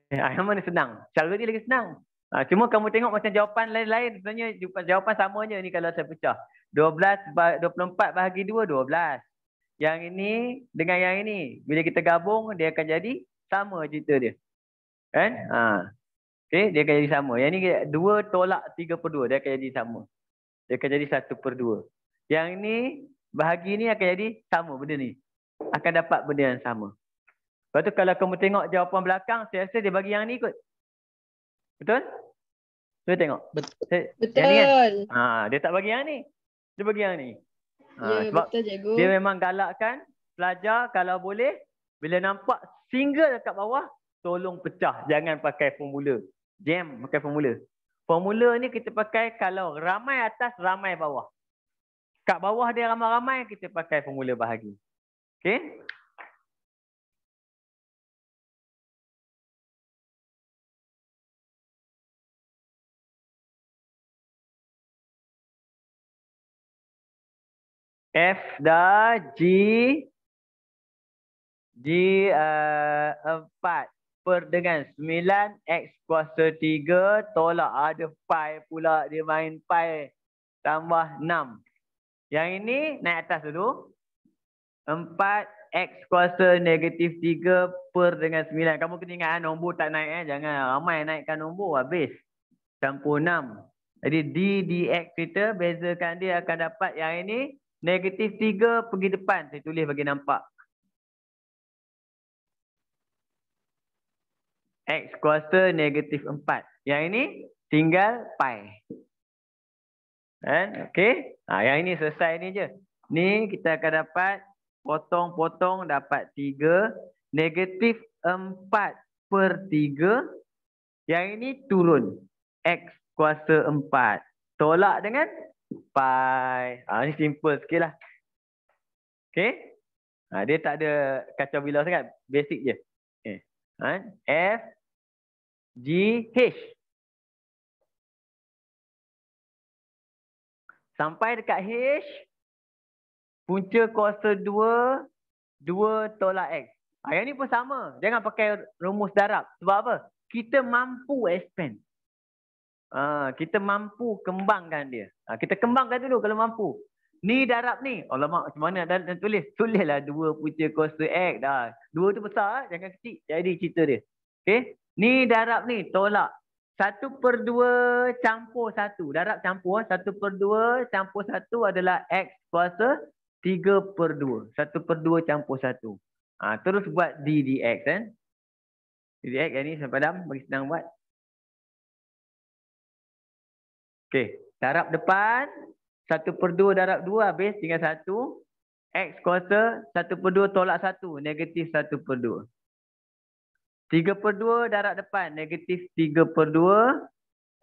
Yang mana senang? Cara dia lagi senang. Cuma kamu tengok macam jawapan lain-lain. Sebenarnya jawapan sama je ni kalau saya pecah. 24 bahagi 2, 12. Yang ini dengan yang ini. Bila kita gabung, dia akan jadi sama cerita dia. Kan? Okey, dia akan jadi sama. Yang ni 2 tolak 3/2. Dia akan jadi sama. Dia akan jadi 1/2. Yang ni bahagi ni akan jadi sama benda ni. Akan dapat benda yang sama. Lepas tu kalau kamu tengok jawapan belakang, saya rasa dia bagi yang ni kot. Betul? Cuba tengok. Betul. Betul. Yang ni kan? Dia tak bagi yang ni. Dia bagi yang ni. Ya, Sebab betul cikgu. dia memang galakkan pelajar kalau boleh bila nampak single dekat bawah tolong pecah, jangan pakai formula. Jam pakai formula. Formula ni kita pakai kalau ramai atas, ramai bawah. Kat bawah dia ramai-ramai, kita pakai formula bahagi. Okey? F dah, G 4 per dengan 9 X kuasa 3 tolak ada pi pula, dia main pi tambah 6. Yang ini naik atas dulu. 4 X kuasa negatif 3 per dengan 9. Kamu kena ingat nombor tak naik jangan ramai naikkan nombor habis. Campur 6. Jadi D dx kita bezakan dia akan dapat yang ini negatif 3 pergi depan. Saya tulis bagi nampak. X kuasa negatif 4. Yang ini tinggal pi. Kan? Okey. Yang ini selesai ni je. Ni kita akan dapat potong-potong dapat 3. Negatif 4 per 3. Yang ini turun. X kuasa 4. Tolak dengan pi. Ni simple sikit lah. Okey. Dia tak ada kacau bilau sangat. Basic je. Okay. F, G, H. Sampai dekat H, punca kuasa 2, 2 tolak X. Yang ni pun sama. Jangan pakai rumus darab. Sebab apa? Kita mampu expand. Kita mampu kembangkan dia. Kita kembangkan dulu kalau mampu. Ni darab ni. Alamak, macam mana dah tulis? Tulislah 2 punca kuasa X dah. 2 tu besar, jangan kecil. Jadi cerita dia. Okey. Ni darab ni, tolak. 1/2 campur 1. Darab campur. 1/2 campur 1 adalah X kuasa 3/2. 1/2 campur 1. Terus buat D dx kan. D dx yang ni sampai dalam bagi senang buat. Okey. Darab depan. 1/2 darab 2 habis tinggal 1. X kuasa 1/2 tolak 1. Negatif 1/2. 3/2 darab depan. Negatif 3/2.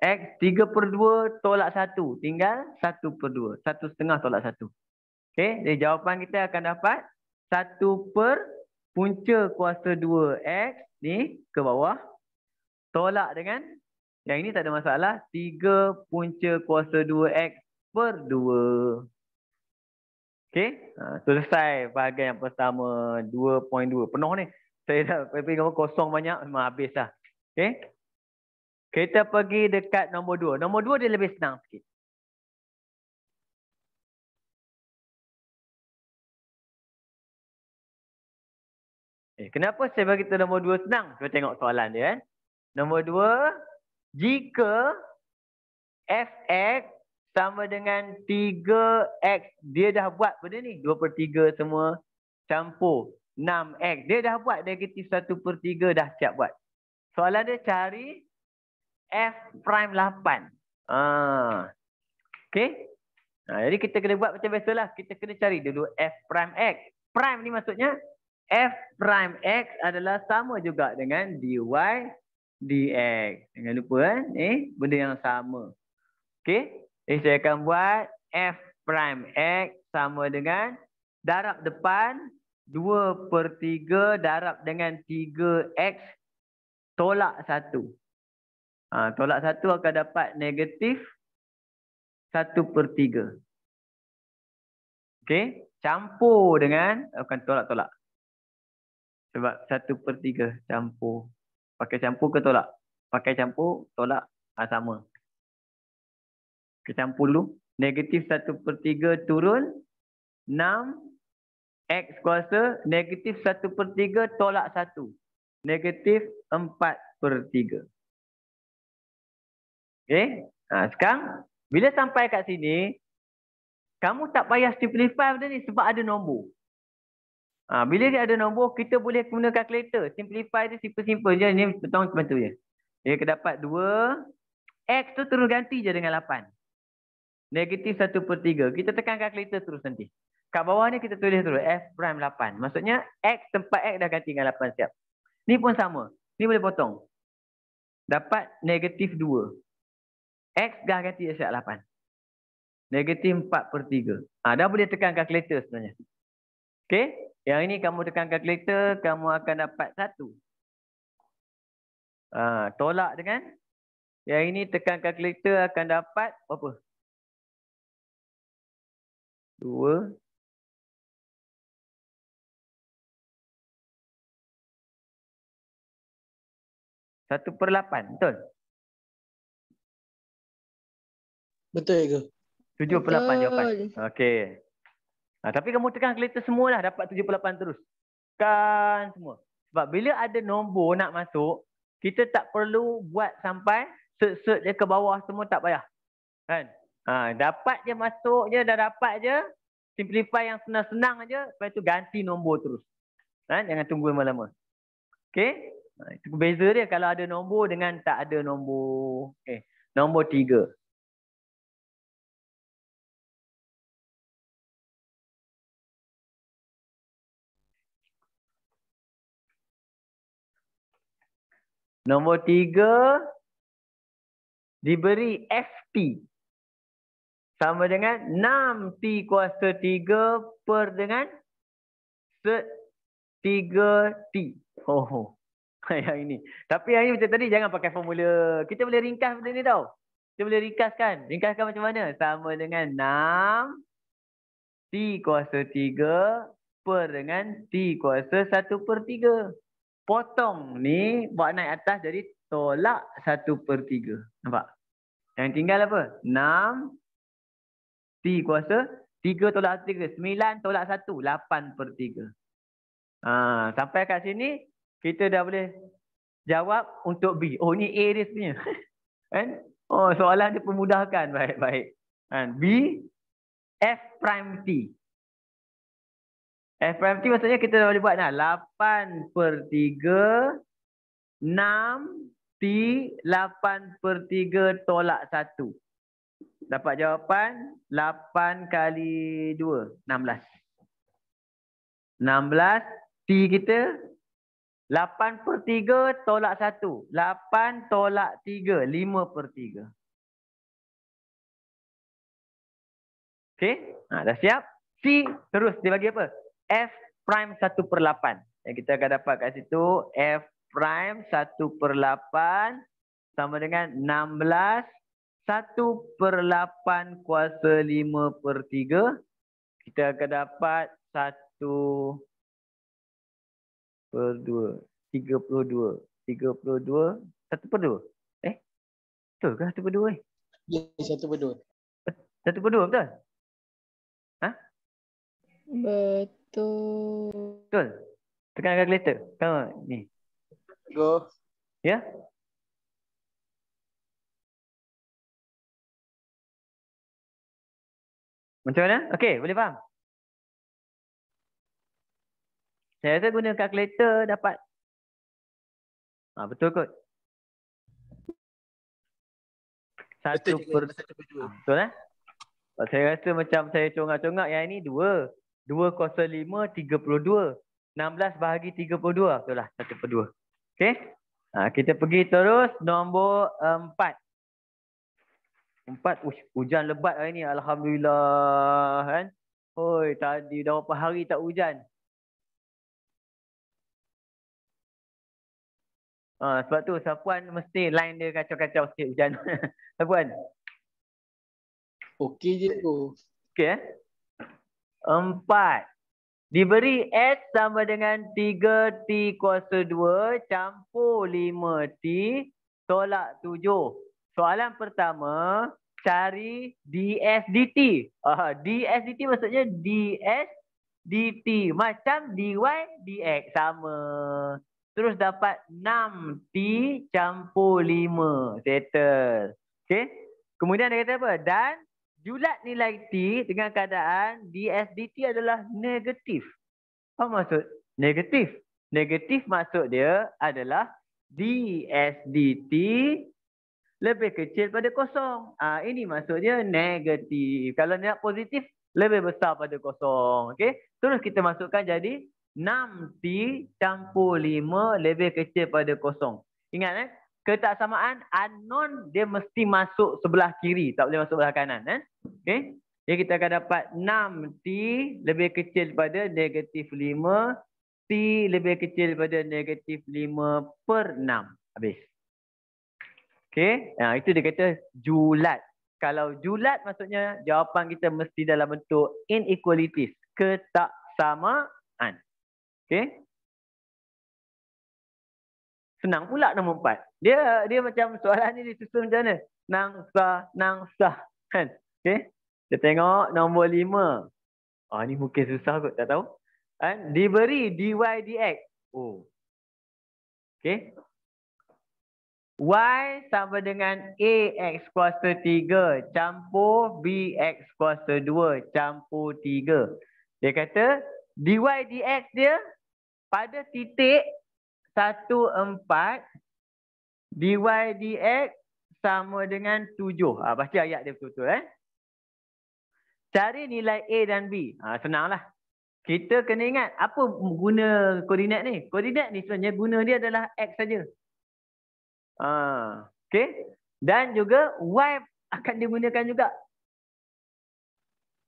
X 3/2 tolak 1. Tinggal 1/2. 1/2 tolak 1. Okey. Jadi jawapan kita akan dapat 1 per punca kuasa 2 X. Ni ke bawah. Tolak dengan. Yang ini tak ada masalah. 3 punca kuasa 2 X per 2. Okey. Selesai bahagian yang pertama. 2.2. Penuh ni. Saya dah pergi gambar kosong banyak. Memang habis dah. Okey. Kita pergi dekat nombor 2. Nombor 2 dia lebih senang sikit. Kenapa saya bagi tahu nombor 2 senang? Kita tengok soalan dia kan. Nombor 2. Jika Fx sama dengan 3x. Dia dah buat benda ni. 2/3 semua. Campur 6x. Dia dah buat negatif 1/3. Dah siap buat. Soalan dia cari F prime 8. Okey. Jadi kita kena buat macam biasalah. Kita kena cari dulu F prime x. Prime ni maksudnya F prime x adalah sama juga dengan dy dx. Jangan lupa kan. Benda yang sama. Okey. Jadi saya akan buat F prime x sama dengan darab depan 2/3 darab dengan 3x tolak 1. Tolak 1 akan dapat negatif 1/3. Okey. Campur dengan. Bukan tolak-tolak. Sebab 1/3 campur. Pakai campur ke tolak? Pakai campur, tolak. Sama. Kita campur dulu. Negatif 1/3 turun. 6. X kuasa. Negatif 1/3 tolak 1. Negatif 4/3. Okey. Sekarang. Bila sampai kat sini. Kamu tak payah simplify benda ni. Sebab ada nombor. Bila dia ada nombor. Kita boleh guna calculator. Simplify dia simple-simple je. Ni betul macam tu je. Dia akan dapat 2. X tu terus ganti je dengan 8. negatif 1/3. Kita tekan kalkulator terus nanti. Kat bawah ni kita tulis terus F prime 8. Maksudnya X tempat X dah ganti dengan 8 siap. Ni pun sama. Ni boleh potong. Dapat negatif 2. X dah ganti siap 8. Negatif 4/3. Dah boleh tekan kalkulator sebenarnya. Okey. Yang ini kamu tekan kalkulator, kamu akan dapat 1. Tolak dengan yang ini tekan kalkulator akan dapat berapa? 2. Satu per 8, betul? Betul ke? 7/8 jawapan. Betul. Okey. Tapi kamu tekan kalkulator semualah dapat 7/8 terus. Kan semua. Sebab bila ada nombor nak masuk, kita tak perlu buat sampai search dia ke bawah semua, tak payah. Kan? Dapat je masuk je, dah dapat je. Simplify yang senang-senang je, lepas tu ganti nombor terus. Kan? Jangan tunggu lama-lama. Okey? Itu beza dia kalau ada nombor dengan tak ada nombor. Nombor 3. Nombor 3 diberi FT sama dengan 6T kuasa 3 per dengan 3T. Oh, yang ini. Tapi yang ini macam tadi jangan pakai formula. Kita boleh ringkas benda ni tau. Kita boleh ringkaskan. Ringkaskan macam mana? Sama dengan 6T kuasa 3 per dengan T kuasa 1/3. Potong ni buat naik atas jadi tolak 1/3. Nampak? Yang tinggal apa? 6 T kuasa 3 tolak 3. 9 tolak 1. 8/3. Sampai kat sini kita dah boleh jawab untuk B. Oh ni A dia sebenarnya. Kan? Oh soalan dia pemudahkan. Baik. B F prime T. F prime T maksudnya kita dah boleh buat 8/3 6T 8/3 tolak 1. Dapat jawapan 8 kali 2 16. 16 T kita 8/3 tolak 1. 8 tolak 3 5/3. Okey? Dah siap? C terus dia bagi apa? F prime 1/8. Yang kita akan dapat kat situ F prime 1/8 sama dengan 16 1/8 kuasa 5/3. Kita akan dapat 1/2. 32. 1/2. Betul ke 1/2? Ya, 1/2. 1/2 betul? Betul. Betul. Tekan kalkulator. Kamu ni. Go. Ya? Macam mana? Okey, boleh faham? Saya rasa guna kalkulator dapat. Betul kot. 1/2. Betul Saya rasa macam saya congak-congak yang ini 2. 2 kuasa 5, 32. 16 bahagi 32. Betul lah, 1/2. Okey. Kita pergi terus nombor 4. 4. Hujan lebat hari ni. Alhamdulillah. Kan? Oi, tadi dah berapa hari tak hujan. Sebab tu Sapuan mesti line dia kacau-kacau sikit hujan. Sapuan. Okey je tu. Okey 4. Diberi S sama dengan 3T kuasa 2 campur 5T tolak 7. Soalan pertama, cari DS dt. DS dt maksudnya DS dt. Macam dy dx sama. Terus dapat 6T campur 5. Settle. Okey. Kemudian dia kata apa? Dan julat nilai T dengan keadaan DS dt adalah negatif. Apa maksud negatif? Negatif maksud dia adalah DS dt lebih kecil pada kosong. Ini maksudnya negatif. Kalau nak positif, lebih besar pada kosong. Okey. Terus kita masukkan jadi 6T campur 5 lebih kecil pada kosong. Ingat ketaksamaan unknown dia mesti masuk sebelah kiri. Tak boleh masuk sebelah kanan. Okey. Jadi kita akan dapat 6T lebih kecil pada negatif 5. T lebih kecil pada negatif 5 per 6. Habis. Okey. Itu dia kata julat. Kalau julat maksudnya jawapan kita mesti dalam bentuk inequalities. Ketaksamaan. Okey. Senang pula nombor 4. Dia macam soalan ni disusun macam mana? Nangsah. Kan? Okey. Kita tengok nombor 5. Ni mungkin susah kot, tak tahu. Diberi dy dx. Okey. Y sama dengan ax kuasa 3 campur bx kuasa 2 campur 3. Dia kata dy dx dia pada titik 1, 4 dy dx sama dengan 7. Baca ayat dia betul-betul. Cari nilai A dan B. Senanglah. Kita kena ingat apa guna koordinat ni. Koordinat ni sebenarnya guna dia adalah X saja. Okey. Dan juga Y akan digunakan juga.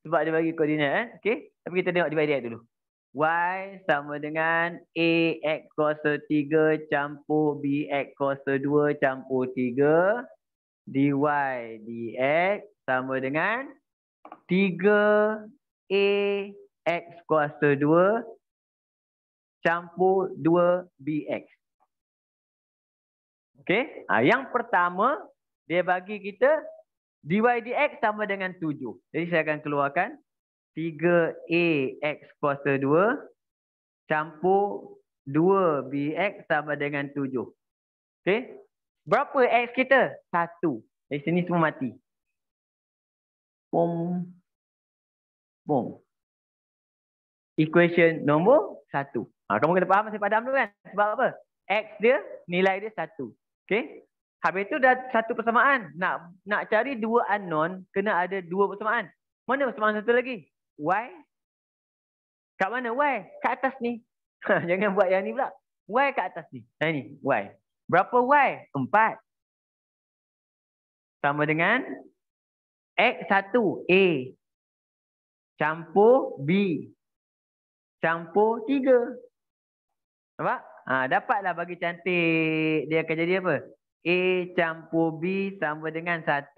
Sebab dia bagi koordinat. Okey. Tapi kita tengok divide dulu. Y sama dengan AX kuasa 3 campur BX kuasa 2 campur 3. Dy dx sama dengan 3AX kuasa 2 campur 2BX. Okey. Yang pertama, dia bagi kita dy dx sama dengan 7. Jadi saya akan keluarkan 3AX kuasa 2 campur 2BX sama dengan 7. Okey. Berapa X kita? 1. Dari sini semua mati. Boom. Equation nombor 1. Kamu kena faham saya padam dulu kan? Sebab apa? X dia, nilai dia 1. Okey. Habis tu dah satu persamaan. Nak cari dua unknown, kena ada dua persamaan. Mana persamaan satu lagi? Y. Kat mana Y? Kat atas ni. Jangan buat yang ni pula. Y kat atas ni. Ni, Y. Berapa Y? 4. Sama dengan X1 A campur B campur 3. Nampak? Dapatlah bagi cantik. Dia akan jadi apa? A campur B sama dengan 1.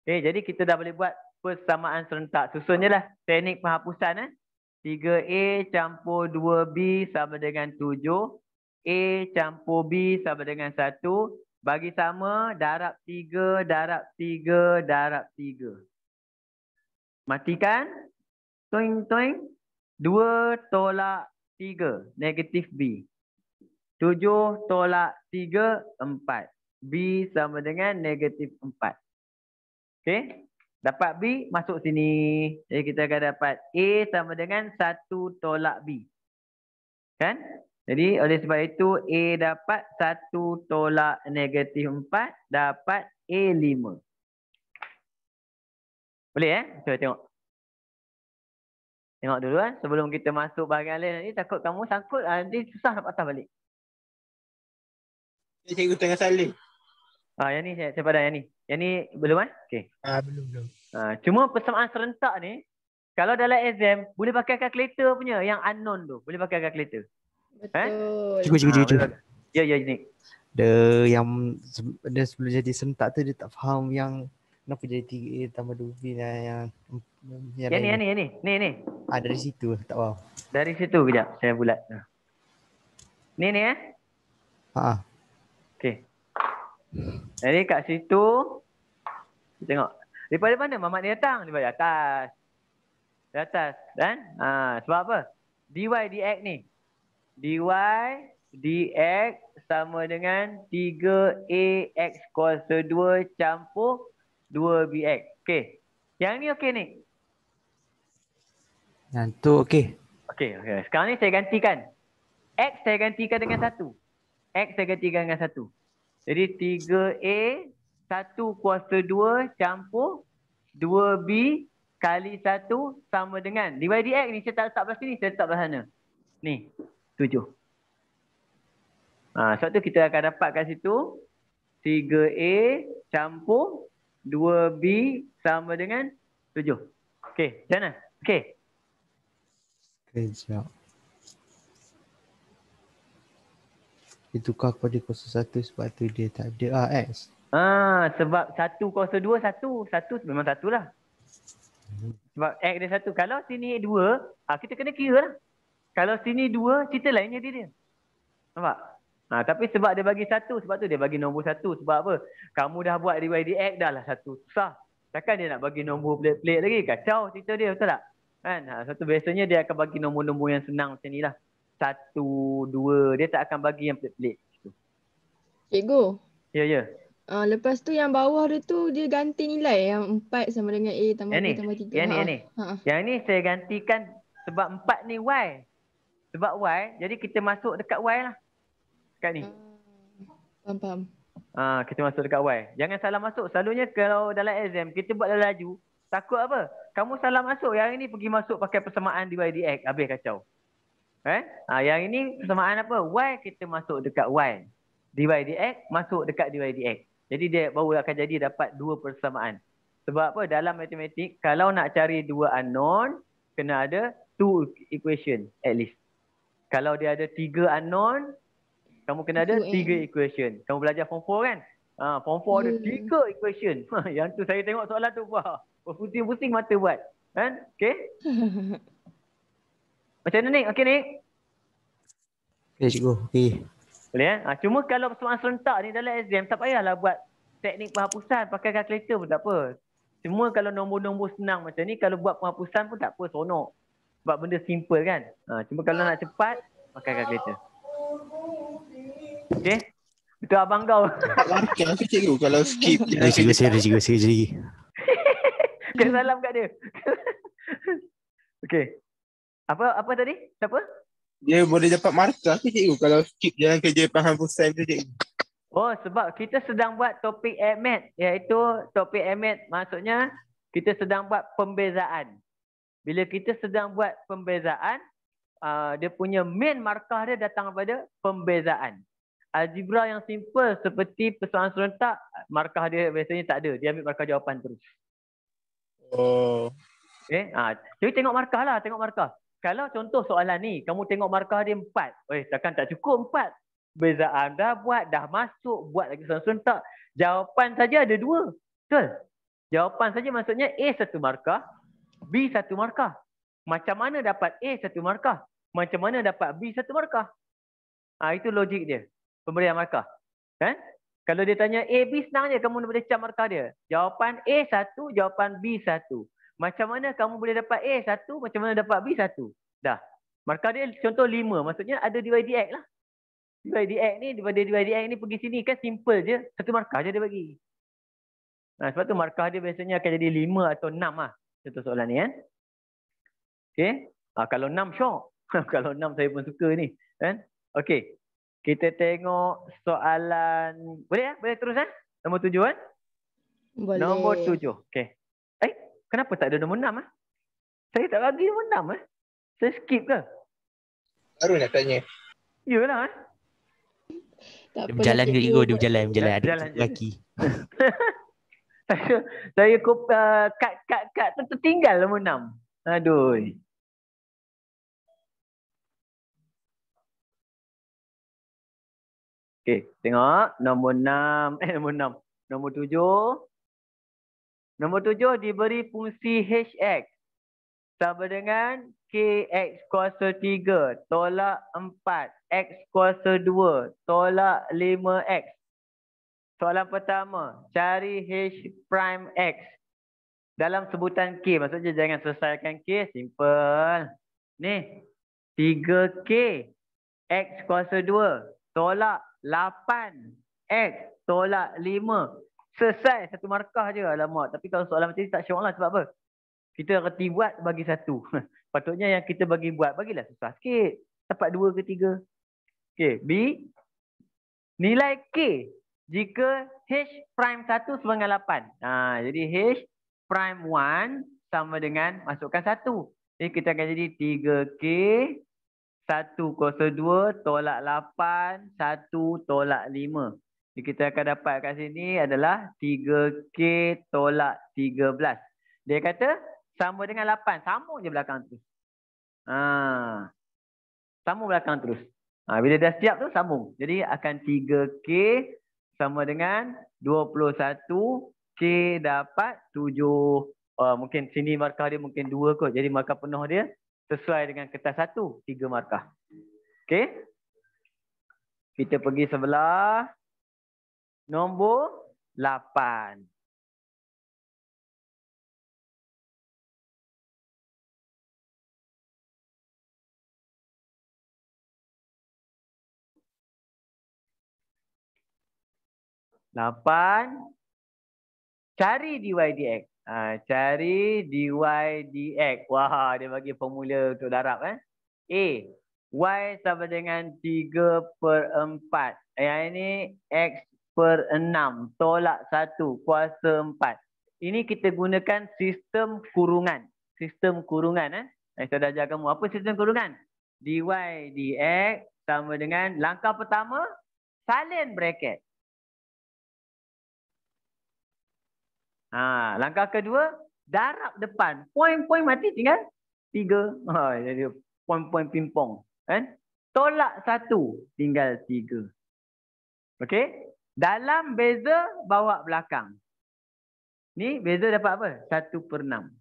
Okay, jadi kita dah boleh buat persamaan serentak. Susun je lah teknik penghapusan. 3A campur 2B sama dengan 7. A campur B sama dengan 1. Bagi sama, darab 3, darab 3, darab 3. Matikan. Toing, toing. 2 tolak 3. Negatif B. 7 tolak 3, 4. B sama dengan negatif 4. Okey. Dapat B, masuk sini. Jadi kita akan dapat A sama dengan 1 tolak B. Kan? Jadi oleh sebab itu A dapat 1 tolak negatif 4 dapat A5. Boleh Cuba tengok. Tengok dulu sebelum kita masuk bahagian lain nanti takut kamu sangkut nanti susah nak patah balik. Cikgu tengah salin. Yang ni saya padam yang ni. Yang ni belum Okey. Belum. Cuma persamaan serentak ni kalau dalam exam boleh pakai kalkulator punya yang unknown tu. Boleh pakai kalkulator. Betul. Cikgu. Ya Nick. Dia sebelum jadi sentak tu dia tak faham yang kenapa jadi 3A tambah 2B dan yang ni. Dari situ tak faham. Dari situ kejap saya bulat. Ni Okey. Jadi kat situ tengok. Daripada mana mamat ni datang? Daripada atas. Di atas kan? Sebab apa? Dy dx ni. Dy dx sama dengan 3ax kuasa 2 campur 2bx. Okey. Yang ni okey ni. Yang tu okey. Okey. Sekarang ni saya gantikan. X saya gantikan dengan 1. X saya gantikan dengan 1. Jadi 3A 1 kuasa 2 campur 2B kali 1 sama dengan. Divide dx ni saya tak letak belah sini, saya letak belah sana. Ni, 7. Sebab tu kita akan dapat kat situ 3A campur 2B sama dengan 7. Okey, macam mana? Okey. Kejap. Dia tukar kepada kuasa 1 sebab tu dia tak ada X. Sebab 1 kuasa 2 1 memang 1 lah. Sebab X dia 1. Kalau sini 2, kita kena kira lah. Kalau sini 2, cerita lainnya dia. Nampak? Tapi sebab dia bagi 1, sebab tu dia bagi nombor 1. Sebab apa? Kamu dah buat divide X dah lah 1. Susah. Takkan dia nak bagi nombor pelik-pelik lagi? Kacau cerita dia, betul tak? Kan? Sebab tu biasanya dia akan bagi nombor-nombor yang senang macam ni lah. 1, 2. Dia tak akan bagi yang pelik-pelik. Cikgu. Ya. Lepas tu yang bawah dia tu dia ganti nilai yang 4 sama dengan A tambah B tambah 3. Yang ni. Yang ni saya gantikan sebab 4 ni Y. Sebab Y, jadi kita masuk dekat Y lah. Dekat ni. Faham. Kita masuk dekat Y. Jangan salah masuk. Selalunya kalau dalam exam kita buat dalam laju, takut apa? Kamu salah masuk. Yang ini pergi masuk pakai persamaan divide dx. Habis kacau. Yang ini persamaan apa? Y kita masuk dekat Y. Divide dx masuk dekat divide dx. Jadi dia baru akan jadi dapat 2 persamaan. Sebab apa? Dalam matematik, kalau nak cari 2 unknown, kena ada 2 equation at least. Kalau dia ada 3 unknown, kamu kena ada 3 equation. Kamu belajar form 4 kan? Form 4 ada 3 equation. Yang tu saya tengok soalan tu, pusing-pusing mata buat. Kan? Okay? Macam mana ni? Okey ni? Okay, cikgu. Okay. Boleh Cuma kalau soalan serentak ni dalam exam, tak payahlah buat teknik penghapusan, pakai kalkulator pun tak apa. Cuma kalau nombor-nombor senang macam ni, kalau buat penghapusan pun tak apa, seronok. Sebab benda simple kan. Cuma kalau nak cepat, pakai kalkulator. Okey? Betul abang kau. Markah ke cikgu kalau skip? Cikgu lagi. Kena salam kat dia. Okey. Apa tadi? Siapa? Dia boleh dapat markah ke cikgu kalau skip jalan kerja penghapusan tu cikgu? Sebab kita sedang buat topik AMAT, iaitu topik AMAT maksudnya kita sedang buat pembezaan. Bila kita sedang buat pembezaan, dia punya main markah dia datang daripada pembezaan. Algebra yang simple seperti persoalan serentak, markah dia biasanya tak ada. Dia ambil markah jawapan terus. Okay? Jadi tengok markah lah, tengok markah. Kalau contoh soalan ni, kamu tengok markah dia 4. Takkan tak cukup 4. Bezaan dah buat, dah masuk, buat lagi serentak. Jawapan saja ada 2. Betul? Jawapan saja maksudnya A 1 markah, B 1 markah. Macam mana dapat A 1 markah? Macam mana dapat B 1 markah? Itu logik dia. Pemberian markah. Kan? Kalau dia tanya A, B, senang je kamu boleh cam markah dia. Jawapan A 1, jawapan B 1. Macam mana kamu boleh dapat A 1, macam mana dapat B 1? Dah. Markah dia contoh 5. Maksudnya ada divide dx lah. Divide dx ni, daripada divide dx ni pergi sini kan simple je. 1 markah je dia bagi. Sebab tu markah dia biasanya akan jadi 5 atau 6 lah. Contoh soalan ni kan. Okay. Kalau 6 syok. Kalau 6 saya pun suka ni. Kan? Okay. Kita tengok soalan. Boleh Boleh terus Nombor 7 kan? Boleh. Nombor 7. Okay. Kenapa tak ada nombor 6 Saya tak bagi nombor 6 Saya skip ke? Baru nak tanya. Yalah Tak apa Berjalan lah, ke cikgu. cikgu? Dia berjalan. Ada Jalan je. lelaki. Saya kat tu tertinggal nombor 6. Aduh. Okey, tengok nombor 6. Nombor 7. Nombor 7 diberi fungsi hx sama dengan kx kuasa 3 tolak 4 x kuasa 2 tolak 5x. Soalan pertama, cari h prime x dalam sebutan k. Maksudnya jangan selesaikan k, simple. Ni 3k x kuasa 2 tolak 8x tolak 5. Selesai 1 markah je. Alamak. Tapi kalau soalan macam ni tak syok lah. Sebab apa? Kita reti buat bagi 1. Patutnya yang kita bagi buat, bagilah susah sikit. Dapat 2 ke 3. Okay. B. Nilai K. jika H prime 1 sama dengan 8. Jadi H prime 1 sama dengan masukkan 1. Jadi kita akan jadi 3K 102 tolak 8, 1 tolak 5. Jadi kita akan dapat kat sini adalah 3K tolak 13. Dia kata sama dengan 8. Sambung je belakang terus. Sambung belakang terus. Bila dah siap tu sambung. Jadi akan 3K sama dengan 21. K dapat 7. Mungkin sini markah dia mungkin 2 kot. Jadi markah penuh dia sesuai dengan kertas 1. 3 markah. Okey. Kita pergi sebelah nombor 8. Cari dy dx. Cari dy dx. Wah, dia bagi formula untuk darab. A. Y sama dengan 3/4. Yang ini X per 6. Tolak 1 kuasa 4. Ini kita gunakan sistem kurungan. Sistem kurungan. Saya dah ajar kamu. Apa sistem kurungan? Dy dx sama dengan langkah pertama, salin bracket. Langkah kedua, darab depan. Poin-poin mati tinggal 3. Jadi poin-poin pingpong. Tolak 1 tinggal 3. Okey. Dalam beza bawa belakang. Ni beza dapat apa? 1/6.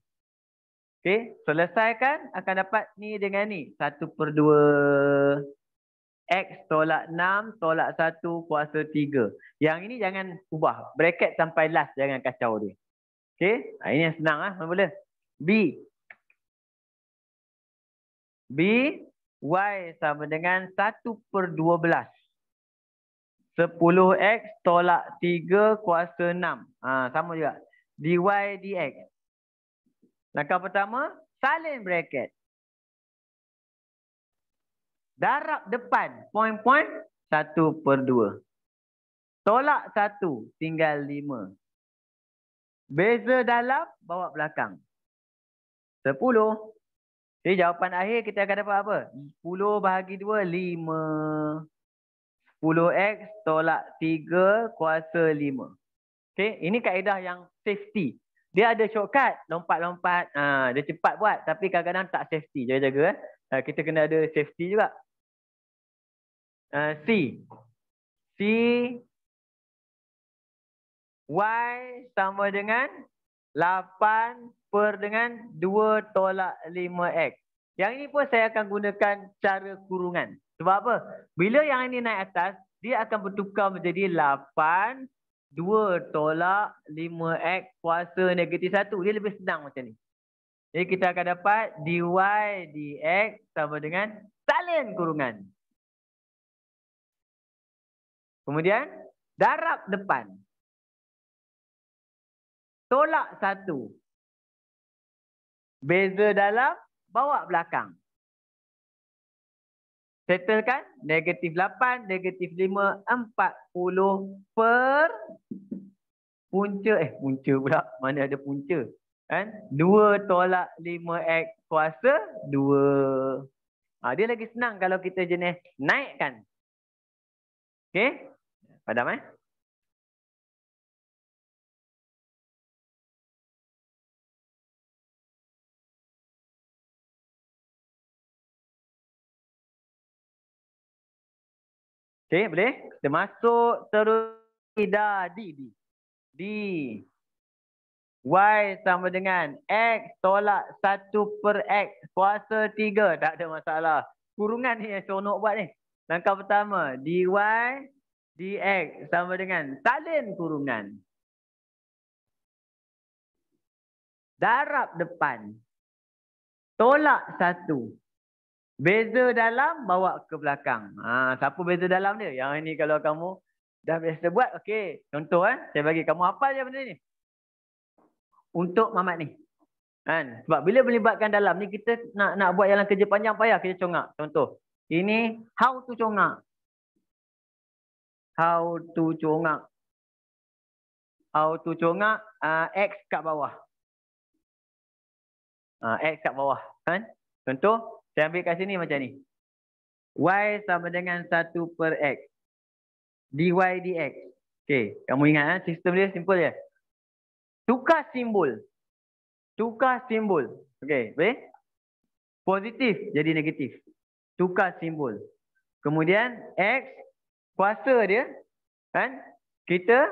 Okey. Selesaikan akan dapat ni dengan ni. 1/2. X tolak 6 tolak 1 kuasa 3. Yang ini jangan ubah. Bracket sampai last. Jangan kacau dia. Okey. Ini yang senang. Mula. B. Y sama dengan 1/12. 10X tolak 3 kuasa 6. Sama juga. Dy dx. Langkah pertama, salin bracket. Darab depan. Poin-poin 1/2. Tolak 1 tinggal 5. Beza dalam bawa belakang. 10. Jadi jawapan akhir kita akan dapat apa? 10 bahagi 2, 5. 10X tolak 3 kuasa 5. Okay? Ini kaedah yang safety. Dia ada shortcut. Lompat-lompat. Dia cepat buat. Tapi kadang-kadang tak safety. Jaga-jaga. Kita kena ada safety juga. C. Y sama dengan 8 per dengan 2 tolak 5X. Yang ini pun saya akan gunakan cara kurungan. Sebab apa? Bila yang ini naik atas, dia akan bertukar menjadi 8, 2 tolak 5X kuasa negatif 1. Dia lebih senang macam ni. Jadi kita akan dapat dy dx sama dengan salin kurungan. Kemudian darab depan. Tolak 1. Beza dalam, bawa belakang. Settlekan. Negatif 8, negatif 5, 40 per punca. Punca pula. Mana ada punca? 2 tolak 5X kuasa 2. Dia lagi senang kalau kita jenis naikkan. Okey? Padam Okey, boleh? Kita masuk terus D. Y sama dengan X tolak 1/X kuasa 3. Tak ada masalah. Kurungan ni yang seronok buat ni. Langkah pertama, dy dx sama dengan salin kurungan. Darab depan. Tolak 1. Beza dalam, bawa ke belakang. Siapa beza dalam dia? Yang ini kalau kamu dah biasa buat, okey. Contoh saya bagi kamu hafal je benda ni. Untuk Mamat ni. Sebab bila melibatkan dalam ni, kita nak buat jalan kerja panjang payah kita congak. Contoh. Ini how to congak. How to congak. how to congak X kat bawah. X kat bawah. Kan? Contoh, saya ambil kat sini macam ni. Y sama dengan 1 per X. Dy dx. Okay, kamu ingat sistem dia simple je. Tukar simbol. Tukar simbol. Okay, boleh? Positif jadi negatif. Tukar simbol. Kemudian X, kuasa dia. Kan? Kita,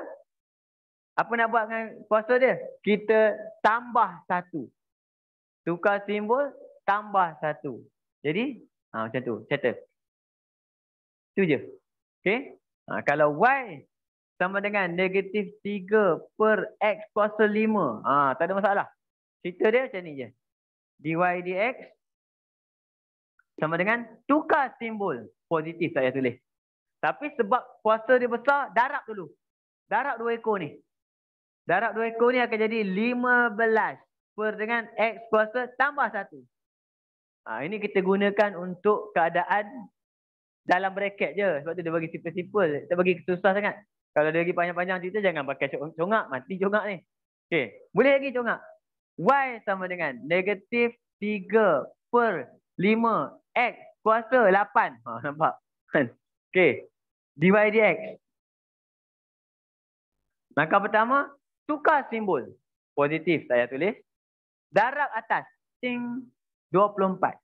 apa nak buat dengan kuasa dia? Kita tambah 1. Tukar simbol, tambah 1. Jadi, macam tu. Settle. Itu je. Okay? Kalau Y sama dengan negatif 3 per X kuasa 5. Tak ada masalah. Cerita dia macam ni je. Dy dx sama dengan tukar simbol. Positif saya tulis. Tapi sebab kuasa dia besar, darab dulu. Darab 2 ekor ni. Darab 2 ekor ni akan jadi 15 per dengan X kuasa tambah 1. Ini kita gunakan untuk keadaan dalam bracket je. Sebab tu dia bagi simple-simple. Kita bagi susah sangat. Kalau dia bagi panjang-panjang cerita, jangan pakai congak. Mati congak ni. Okay. Boleh lagi congak. Y sama dengan negatif 3 per 5 X kuasa 8. Nampak? Okay. Dy dx. Langkah pertama, tukar simbol. Positif saya tulis. Darab atas. Ting. 24.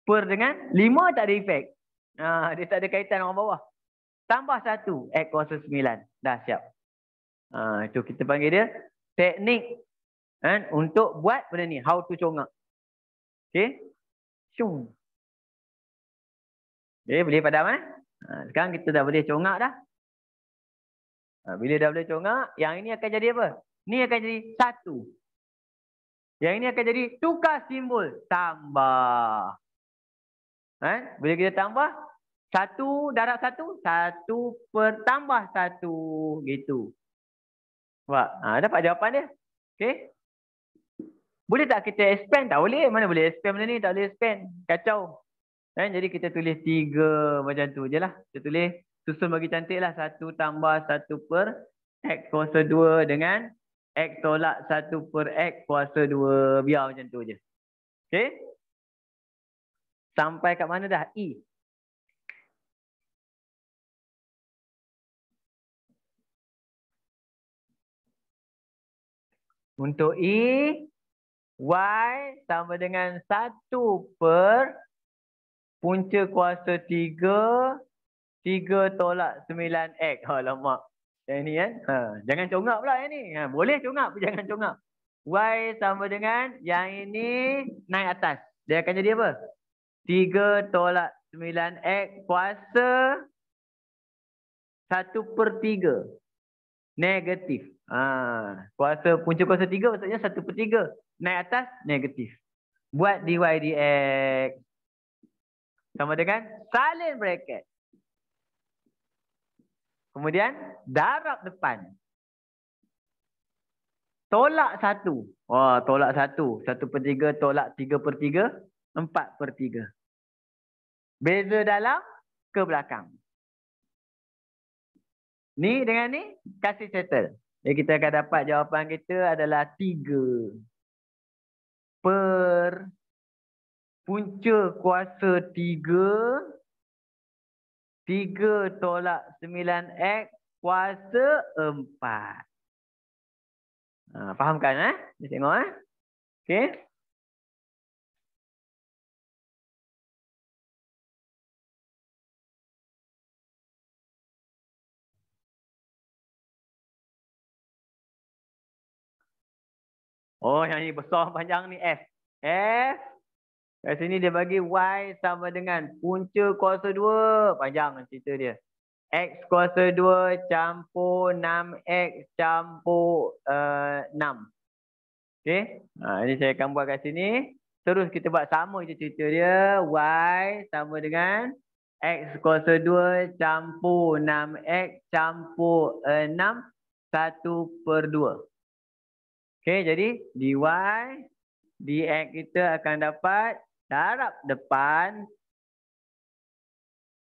Per dengan 5 tak ada efek. Dia tak ada kaitan orang bawah. Tambah 1. X kuasa 9. Dah siap. Itu kita panggil dia teknik untuk buat benda ni. How to congak. Okay. Syung. Okay, boleh padam sekarang kita dah boleh congak dah. Bila dah boleh congak, yang ini akan jadi apa? Ni akan jadi 1. Yang ini akan jadi tukar simbol. Tambah. Bila kita tambah 1 darab 1, 1 per tambah 1 gitu. Nampak? Dapat jawapan dia. Okey. Boleh tak kita expand? Tak boleh. Mana boleh expand benda ni? Tak boleh expand. Kacau. Jadi kita tulis 3 macam tu je lah. Kita tulis susun bagi cantik lah. 1 tambah 1 per X kuasa 2 dengan X tolak 1 per X kuasa 2. Biar macam tu je. Okey. Sampai kat mana dah? E. Untuk E, Y sama dengan 1 per punca kuasa 3, 3 tolak 9X. Alamak. Yang ni kan? Jangan congak pula yang ni. Boleh congak, jangan congak. Y sama dengan yang ini naik atas. Dia akan jadi apa? 3 tolak 9X kuasa 1 per 3. Negatif. Kuasa punca kuasa 3 maksudnya 1 per 3. Naik atas, negatif. Buat dy dx. Sama dengan salin bracket. Kemudian, darab depan. Tolak 1. Tolak 1. 1 per 3 tolak 3 per 3. 4 per 3. Beza dalam ke belakang. Ni dengan ni, kasih settle. Jadi kita akan dapat jawapan kita adalah 3 per punca kuasa 3, 3 tolak 9X kuasa 4. Fahamkan Kita tengok Okey. Yang ni besar panjang ni F. F. Kat sini dia bagi Y sama dengan punca kuasa 2. Panjang cerita dia. X kuasa 2 campur 6X campur 6. Okey. Ini saya akan buat kat sini. Terus kita buat sama je cerita dia. Y sama dengan X kuasa 2 campur 6X campur 6. 1 per 2. Okey, jadi dy dx kita akan dapat darab depan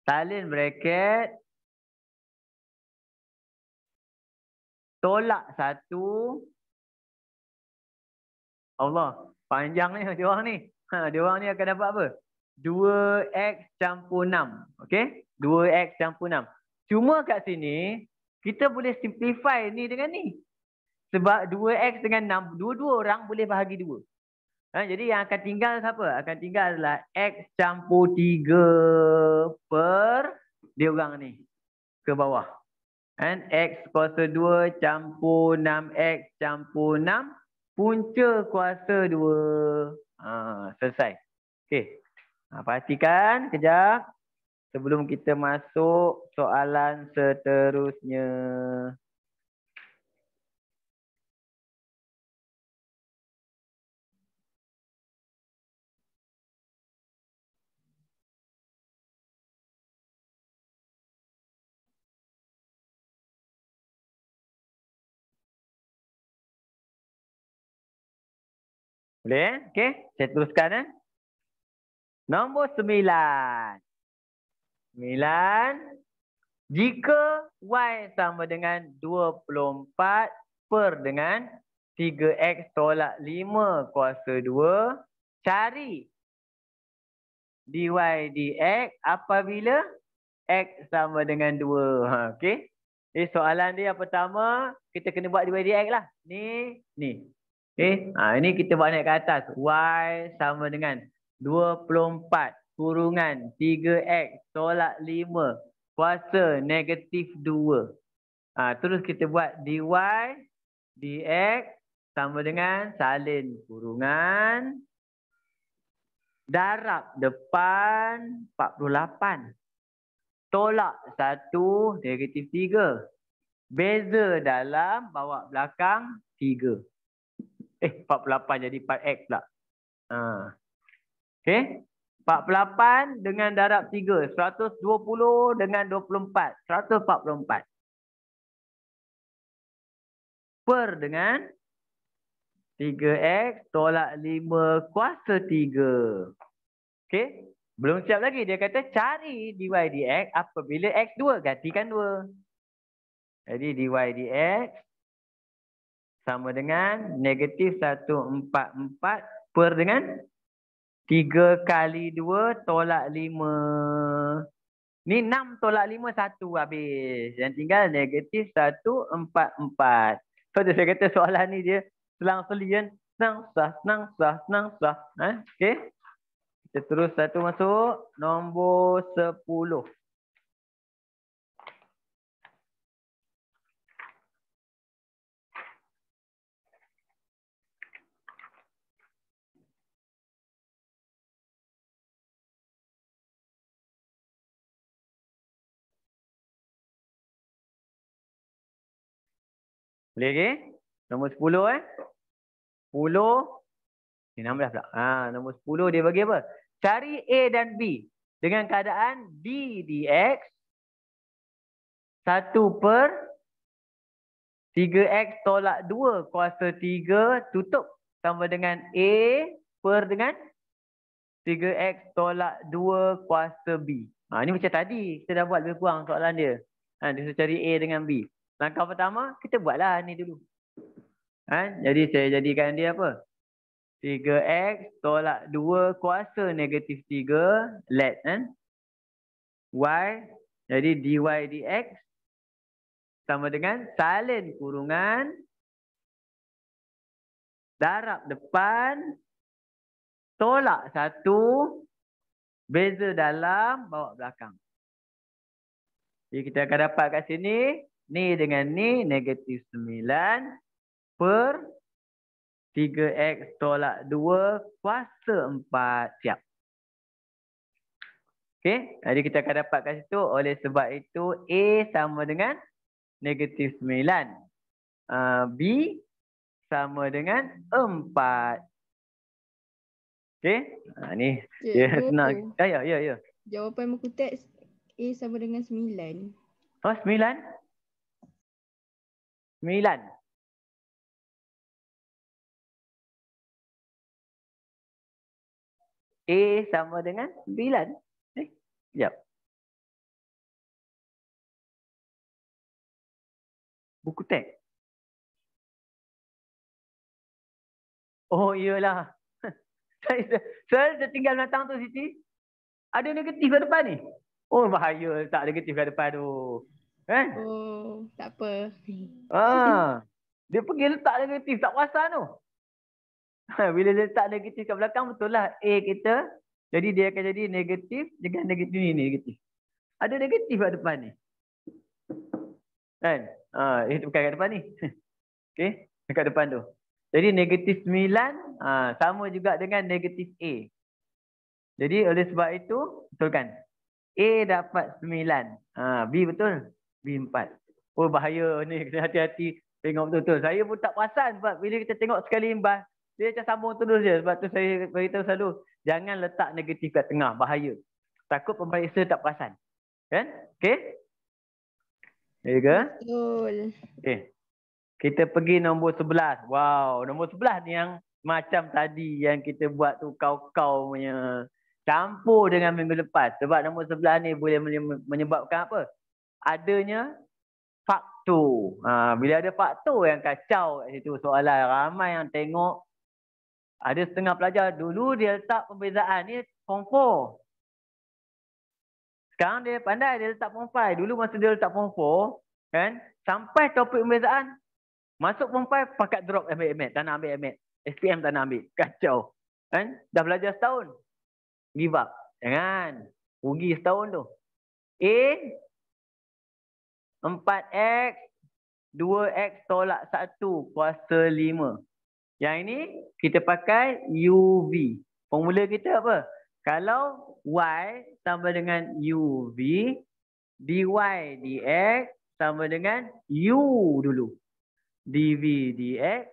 salin bracket tolak 1. Allah, panjangnya dia orang ni. Dia orang ni akan dapat apa? 2x campur 6. Okey? 2x campur 6. Cuma kat sini, kita boleh simplify ni dengan ni. Sebab 2x dengan 6, dua-dua orang boleh bahagi 2. Jadi yang akan tinggal siapa? Akan tinggal adalah x campur 3 per dia orang ni. Ke bawah. X kuasa 2 campur 6x campur 6. Punca kuasa 2. Selesai. Okey. Perhatikan kejap. Sebelum kita masuk soalan seterusnya. Boleh? Okey. Saya teruskan. Nombor 9. 9. Jika Y sama dengan 24 per dengan 3X tolak 5 kuasa 2, cari dy dx apabila X sama dengan 2. Okey. Soalan dia yang pertama, kita kena buat dy dx lah. Ni. Okey. Ini kita buat naik ke atas. Y sama dengan 24 kurungan 3X tolak 5 kuasa negatif 2. Terus kita buat dy dx sama dengan salin kurungan darab depan 48 tolak 1 negatif 3. Beza dalam bawa belakang 3. 48 jadi 4x pula. Okey. 48 dengan darab 3. 120 dengan 24. 144. Per dengan 3x tolak 5 kuasa 3. Okey. Belum siap lagi. Dia kata cari dy dx apabila x2. Gantikan 2. Jadi dy dx sama dengan negatif 144 per dengan 3 kali 2 tolak 5. Ni 6 tolak 5, 1 habis. Yang tinggal negatif 144. So saya kata soalan ni dia selang-seli kan. Senang sah. Okey. Kita terus satu masuk. Nombor 10. Boleh ke? Nombor 10 10. Ni 16 pula. Nombor 10 dia bagi apa? Cari A dan B dengan keadaan B dx 1 per 3x tolak 2 kuasa 3 tutup sama dengan A per dengan 3x tolak 2 kuasa B. Ni macam tadi kita dah buat lebih kurang soalan dia. Dia suruh cari A dengan B. Langkah pertama, kita buatlah ni dulu. Jadi saya jadikan dia apa? 3x tolak 2 kuasa negatif 3. Let. Y. Jadi dy dx sama dengan salin kurungan darab depan tolak 1 beza dalam bawa belakang. Jadi kita akan dapat kat sini. Ni dengan ni negatif 9 per 3x tolak 2 kuasa 4. Siap. Okey. Jadi kita akan dapat kat situ. Oleh sebab itu A sama dengan negatif 9. B sama dengan 4. Okey. Ni dia senang. Ya. Jawapan buku teks A sama dengan 9. Oh, 9? 9. A sama dengan 9. Sekejap. Buku teks. Oh, iyalah. Saya tinggal belakang tu, Siti. Ada negatif kat depan ni. Oh, bahaya letak negatif kat depan tu. Kan? Oh, tak apa. Dia pergi letak negatif, tak perasan tu. Bila dia letak negatif kat belakang, betul lah A kita. Jadi dia akan jadi negatif dengan negatif ni negatif. Ada negatif kat depan ni. Kan? Itu bukan kat depan ni. Okey, dekat depan tu. Jadi negatif 9 sama juga dengan negatif A. Jadi oleh sebab itu, betulkan. A dapat 9. B betul? B 4. Oh, bahaya ni. Kena hati-hati tengok betul-betul. Saya pun tak perasan sebab bila kita tengok sekali imbas, dia macam sambung terus je. Sebab tu saya beritahu selalu, jangan letak negatif kat tengah. Bahaya. Takut pemeriksa tak perasan. Kan? Okey? Ya ke? Betul. Okey. Kita pergi nombor 11. Wow, nombor 11 ni yang macam tadi yang kita buat tu kau-kau punya. Campur dengan minggu lepas. Sebab nombor 11 ni boleh menyebabkan apa? Adanya faktor. Bila ada faktor yang kacau kat situ soalan, ramai yang tengok. Ada setengah pelajar dulu dia letak pembezaan ni form 4. Sekarang dia pandai dia letak form 5. Dulu masa dia letak form 4, kan? Sampai topik pembezaan, masuk form 5 pakat drop ambil MAT. Tak nak ambil MAT. SPM tak nak ambil. Kacau. Kan? Dah belajar setahun. Give up. Jangan. Rugi setahun tu. A 4X 2X tolak 1 kuasa 5. Yang ini kita pakai UV. Formula kita apa? Kalau Y sama dengan UV, dy dx sama dengan U dulu. dv dx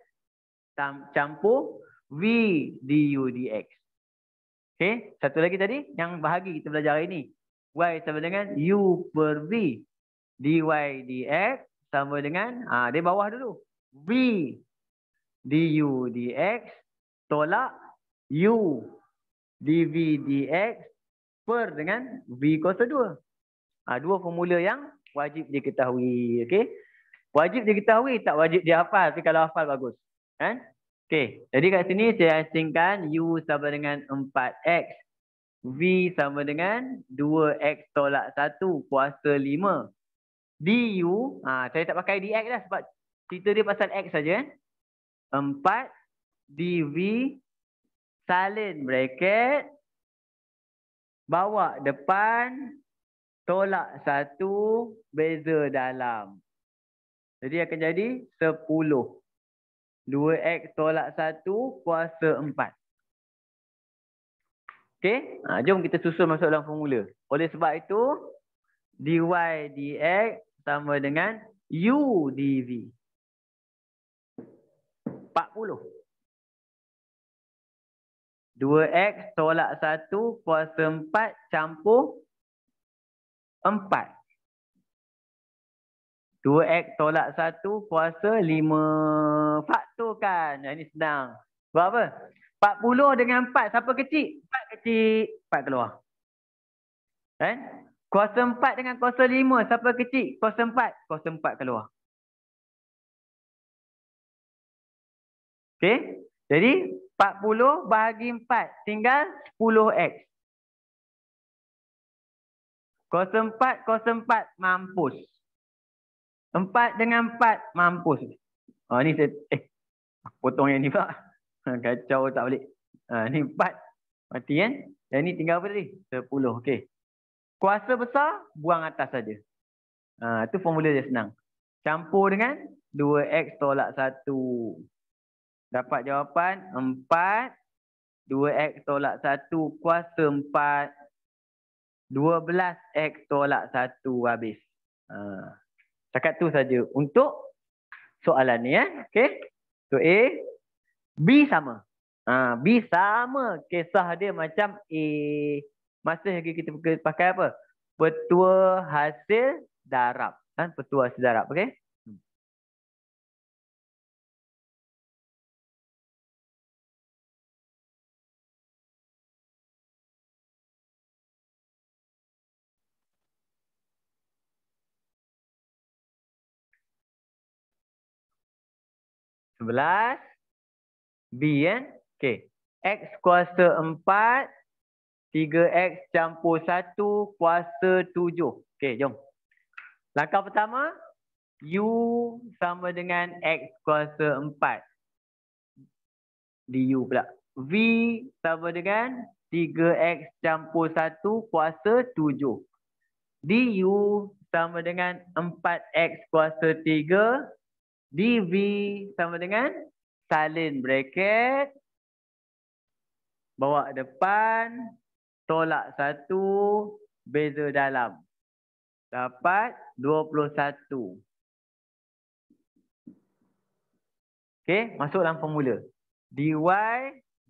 campur V du dx. Okey, satu lagi tadi yang bahagi kita belajar hari ni. Y sama dengan U per V. dy dx sama dengan, dia bawah dulu. V du dx tolak U dv dx per dengan V kuasa 2. Dua formula yang wajib diketahui. Okey. Wajib diketahui, tak wajib dihafal. Tapi kalau hafal bagus. Kan? Okey. Jadi kat sini saya asingkan U sama dengan 4X. V sama dengan 2X tolak 1 kuasa 5. Du, saya tak pakai dx lah sebab cerita dia pasal X saja. 4 dv salin bracket bawa depan tolak 1 beza dalam. Jadi akan jadi 10. 2x tolak 1 kuasa 4. Okey, jom kita susun masuk dalam formula. Oleh sebab itu, dy dx sama dengan u dv. 40. 2x tolak 1 kuasa 4 campur 4. 2x tolak 1 kuasa 5. Faktorkan. Ini senang. Sebab apa? 40 dengan 4. Siapa kecil? 4 kecil. 4 keluar. Kan? Kuasa 4 dengan kuasa 5. Siapa kecil? Kuasa 4. Kuasa 4 keluar. Okey? Jadi 40 bahagi 4. Tinggal 10x. Kuasa 4, kuasa 4. Mampus. 4 dengan 4. Mampus. Ni saya... potong yang ni pak. Kacau tak balik. Ni 4. Mati kan? Dan ni tinggal apa tadi? 10. Okey. Kuasa besar, buang atas saja. Itu formula dia senang. Campur dengan 2x tolak 1. Dapat jawapan 4. 2x tolak 1 kuasa 4. 12x tolak 1 habis. Cakap tu saja untuk soalan ni. Okey. So A. B sama. B sama. Kisah dia macam A. Masih lagi kita pakai apa? Petua hasil darab. Petua hasil darab. Okey. B kan? Okey. X kuasa 4, 3X campur 1 kuasa 7. Okey, jom. Langkah pertama, U sama dengan X kuasa 4. DU pula. V sama dengan 3X campur 1 kuasa 7. DU sama dengan 4X kuasa 3. DV sama dengan salin bracket. Bawa depan. Tolak 1. Beza dalam. Dapat 21. Okey, masuk dalam formula. dy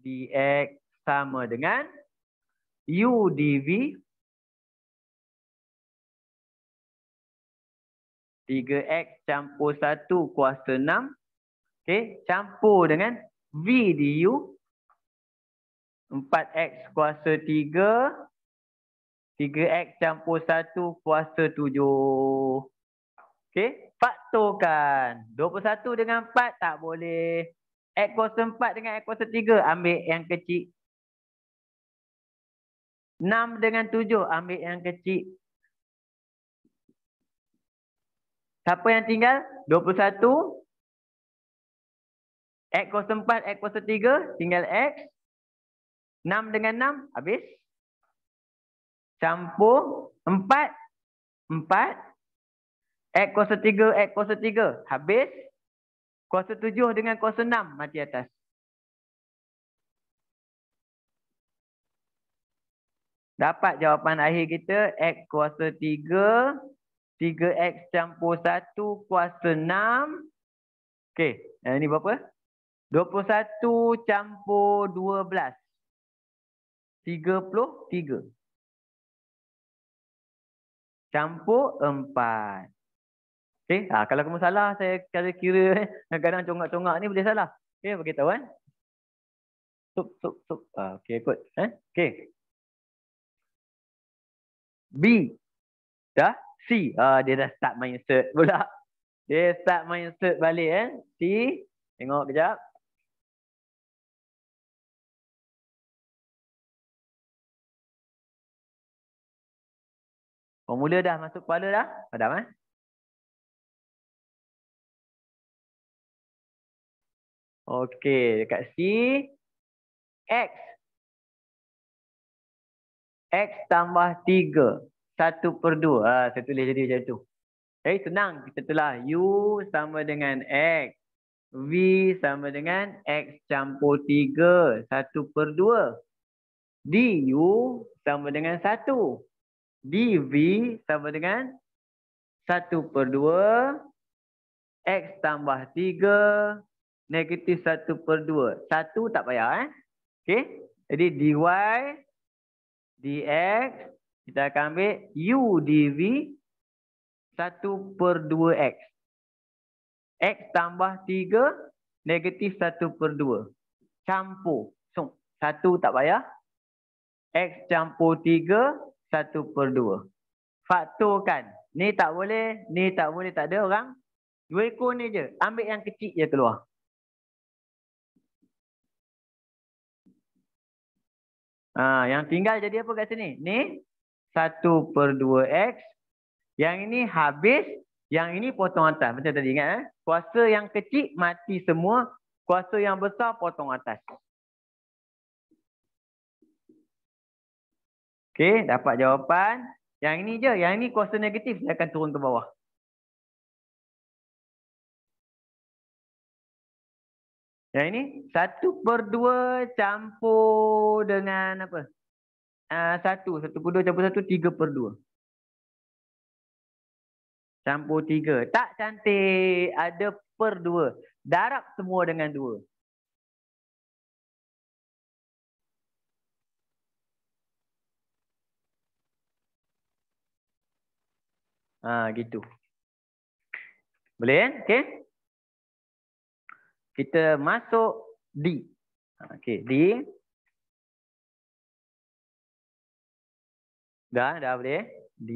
dx sama dengan u dv 3x campur 1 kuasa 6. Okey, campur dengan v du 4x kuasa 3. 3x campur 1 kuasa 7. Okey, faktorkan. 21 dengan 4 tak boleh. X kuasa 4 dengan X kuasa 3 ambil yang kecil. 6 dengan 7 ambil yang kecil. Siapa yang tinggal? 21. X kuasa 4, X kuasa 3 tinggal X. 6 dengan 6 habis. Campur 4. 4. X kuasa 3, X kuasa 3 habis. Kuasa 7 dengan kuasa 6 mati atas. Dapat jawapan akhir kita X kuasa 3. 3X campur 1 kuasa 6. Okey, ini berapa? 21 campur 12. 33. Campur 4. Okey, kalau kamu salah, saya kira kadang-kadang congak-congak ni boleh salah. Okey, bagi tahu kan? Sup. Okey, ikut. Okey. B. Dah? C. Dia dah start main search pula. Dia start main search balik C. Tengok kejap. Formula dah masuk kepala dah? Padam Okey, dekat C. X. X tambah 3. 1/2. Saya tulis jadi macam tu. Senang. Kita tulis U sama dengan X. V sama dengan X campur 3. 1/2. DU sama dengan 1. DV sama dengan 1/2. X tambah 3. Negatif 1/2. 1 tak payah. Okey. Jadi dy dx kita akan ambil u dv 1/2x. X tambah 3 negatif 1/2. Campur. 1 tak payah. X campur 3 1/2. Faktorkan. Ni tak boleh, ni tak boleh, tak ada orang. 2 ekor ni je. Ambil yang kecil je keluar. Yang tinggal jadi apa kat sini? Ni 1/2x. Yang ini habis. Yang ini potong atas. Macam tadi ingat Kuasa yang kecil mati semua. Kuasa yang besar potong atas. Okey, dapat jawapan. Yang ini je. Yang ini kuasa negatif. Dia akan turun ke bawah. Yang ini 1/2 campur dengan apa? 1/2 campur 1 3/2. Campur 3. Tak cantik. Ada per 2. Darab semua dengan 2. Gitu. Boleh kan? Okey. Kita masuk D. Okey, D. Dah boleh. D.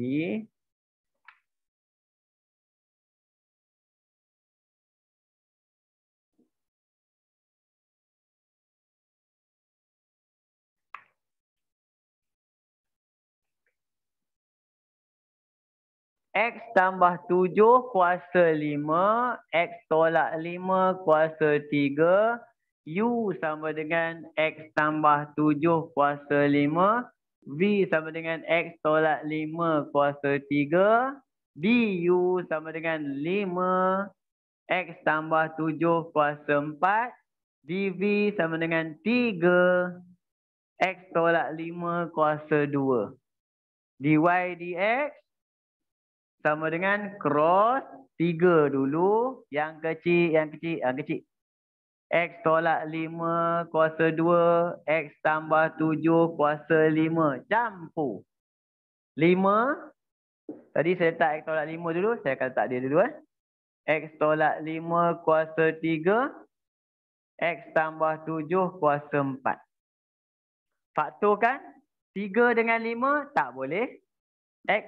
X tambah 7 kuasa 5. X tolak 5 kuasa 3. U sama dengan X tambah 7 kuasa 5. V sama dengan X tolak 5 kuasa 3. Du sama dengan 5. X tambah 7 kuasa 4. dV sama dengan 3. X tolak 5 kuasa 2. dy dx sama dengan cross 3 dulu. Yang kecil. X tolak 5 kuasa 2. X tambah 7 kuasa 5. Campur. 5. Tadi saya letak X tolak 5 dulu. Saya akan letak dia dulu. X tolak 5 kuasa 3. X tambah 7 kuasa 4. Faktorkan 3 dengan 5 tak boleh. X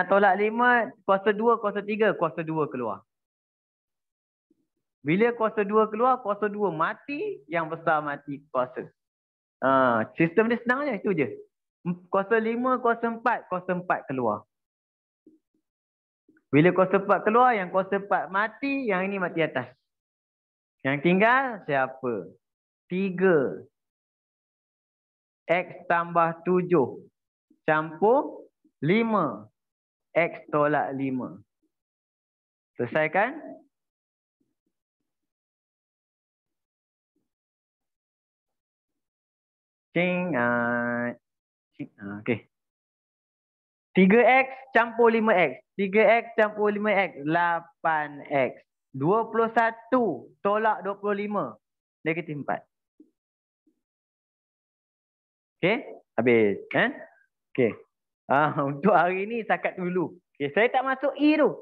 tolak 5 kuasa 2 kuasa 3 kuasa 2 keluar. Bila kuasa 2 keluar, kuasa 2 mati, yang besar mati kuasa. Sistem dia senang je, itu je. Kuasa 5, kuasa 4, kuasa 4 keluar. Bila kuasa 4 keluar, yang kuasa 4 mati, yang ini mati atas. Yang tinggal siapa? 3. X tambah 7 campur 5. X tolak 5. Selesai kan? Okey. 3x campur 5x. 3x campur 5x. 8x. 21 tolak 25. Negatif 4. Okey. Habis. Okey. Untuk hari ni setakat dulu. Okey. Saya tak masuk E tu.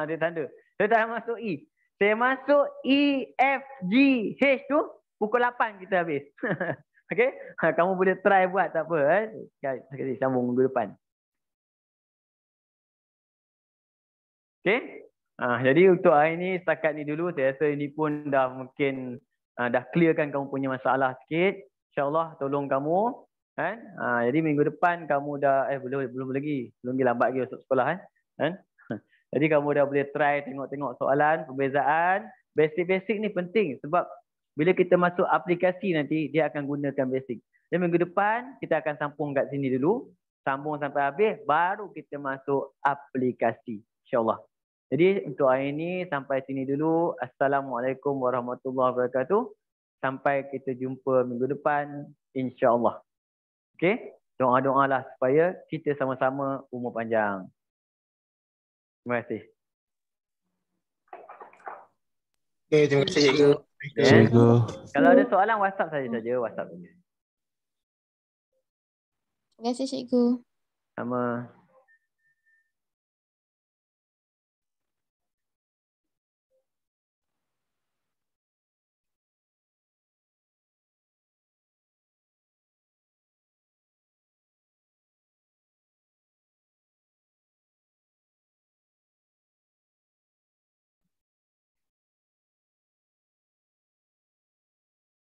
Dia tanda. Saya tak masuk E. Saya masuk E, F, G, H tu. Pukul 8 kita habis. Okey. Kamu boleh try buat, tak apa. Sekali sambung minggu depan. Okey. Jadi untuk hari ni setakat ni dulu. Saya rasa ini pun dah mungkin dah clearkan kamu punya masalah sikit. InsyaAllah tolong kamu. Kan? Jadi minggu depan kamu dah belum lagi lambat lagi masuk sekolah kan? Jadi kamu dah boleh try tengok-tengok soalan, perbezaan. Basic-basic ni penting sebab bila kita masuk aplikasi nanti dia akan gunakan basic. Dan minggu depan kita akan sambung kat sini dulu, sambung sampai habis baru kita masuk aplikasi insya-Allah. Jadi untuk hari ini sampai sini dulu. Assalamualaikum warahmatullahi wabarakatuh. Sampai kita jumpa minggu depan insya-Allah. Okey, doa-doalah supaya kita sama-sama umur panjang. Terima kasih. Okay, terima kasih cikgu. Cikgu. Kalau ada soalan WhatsApp saja WhatsApp. Terima kasih cikgu. Sama.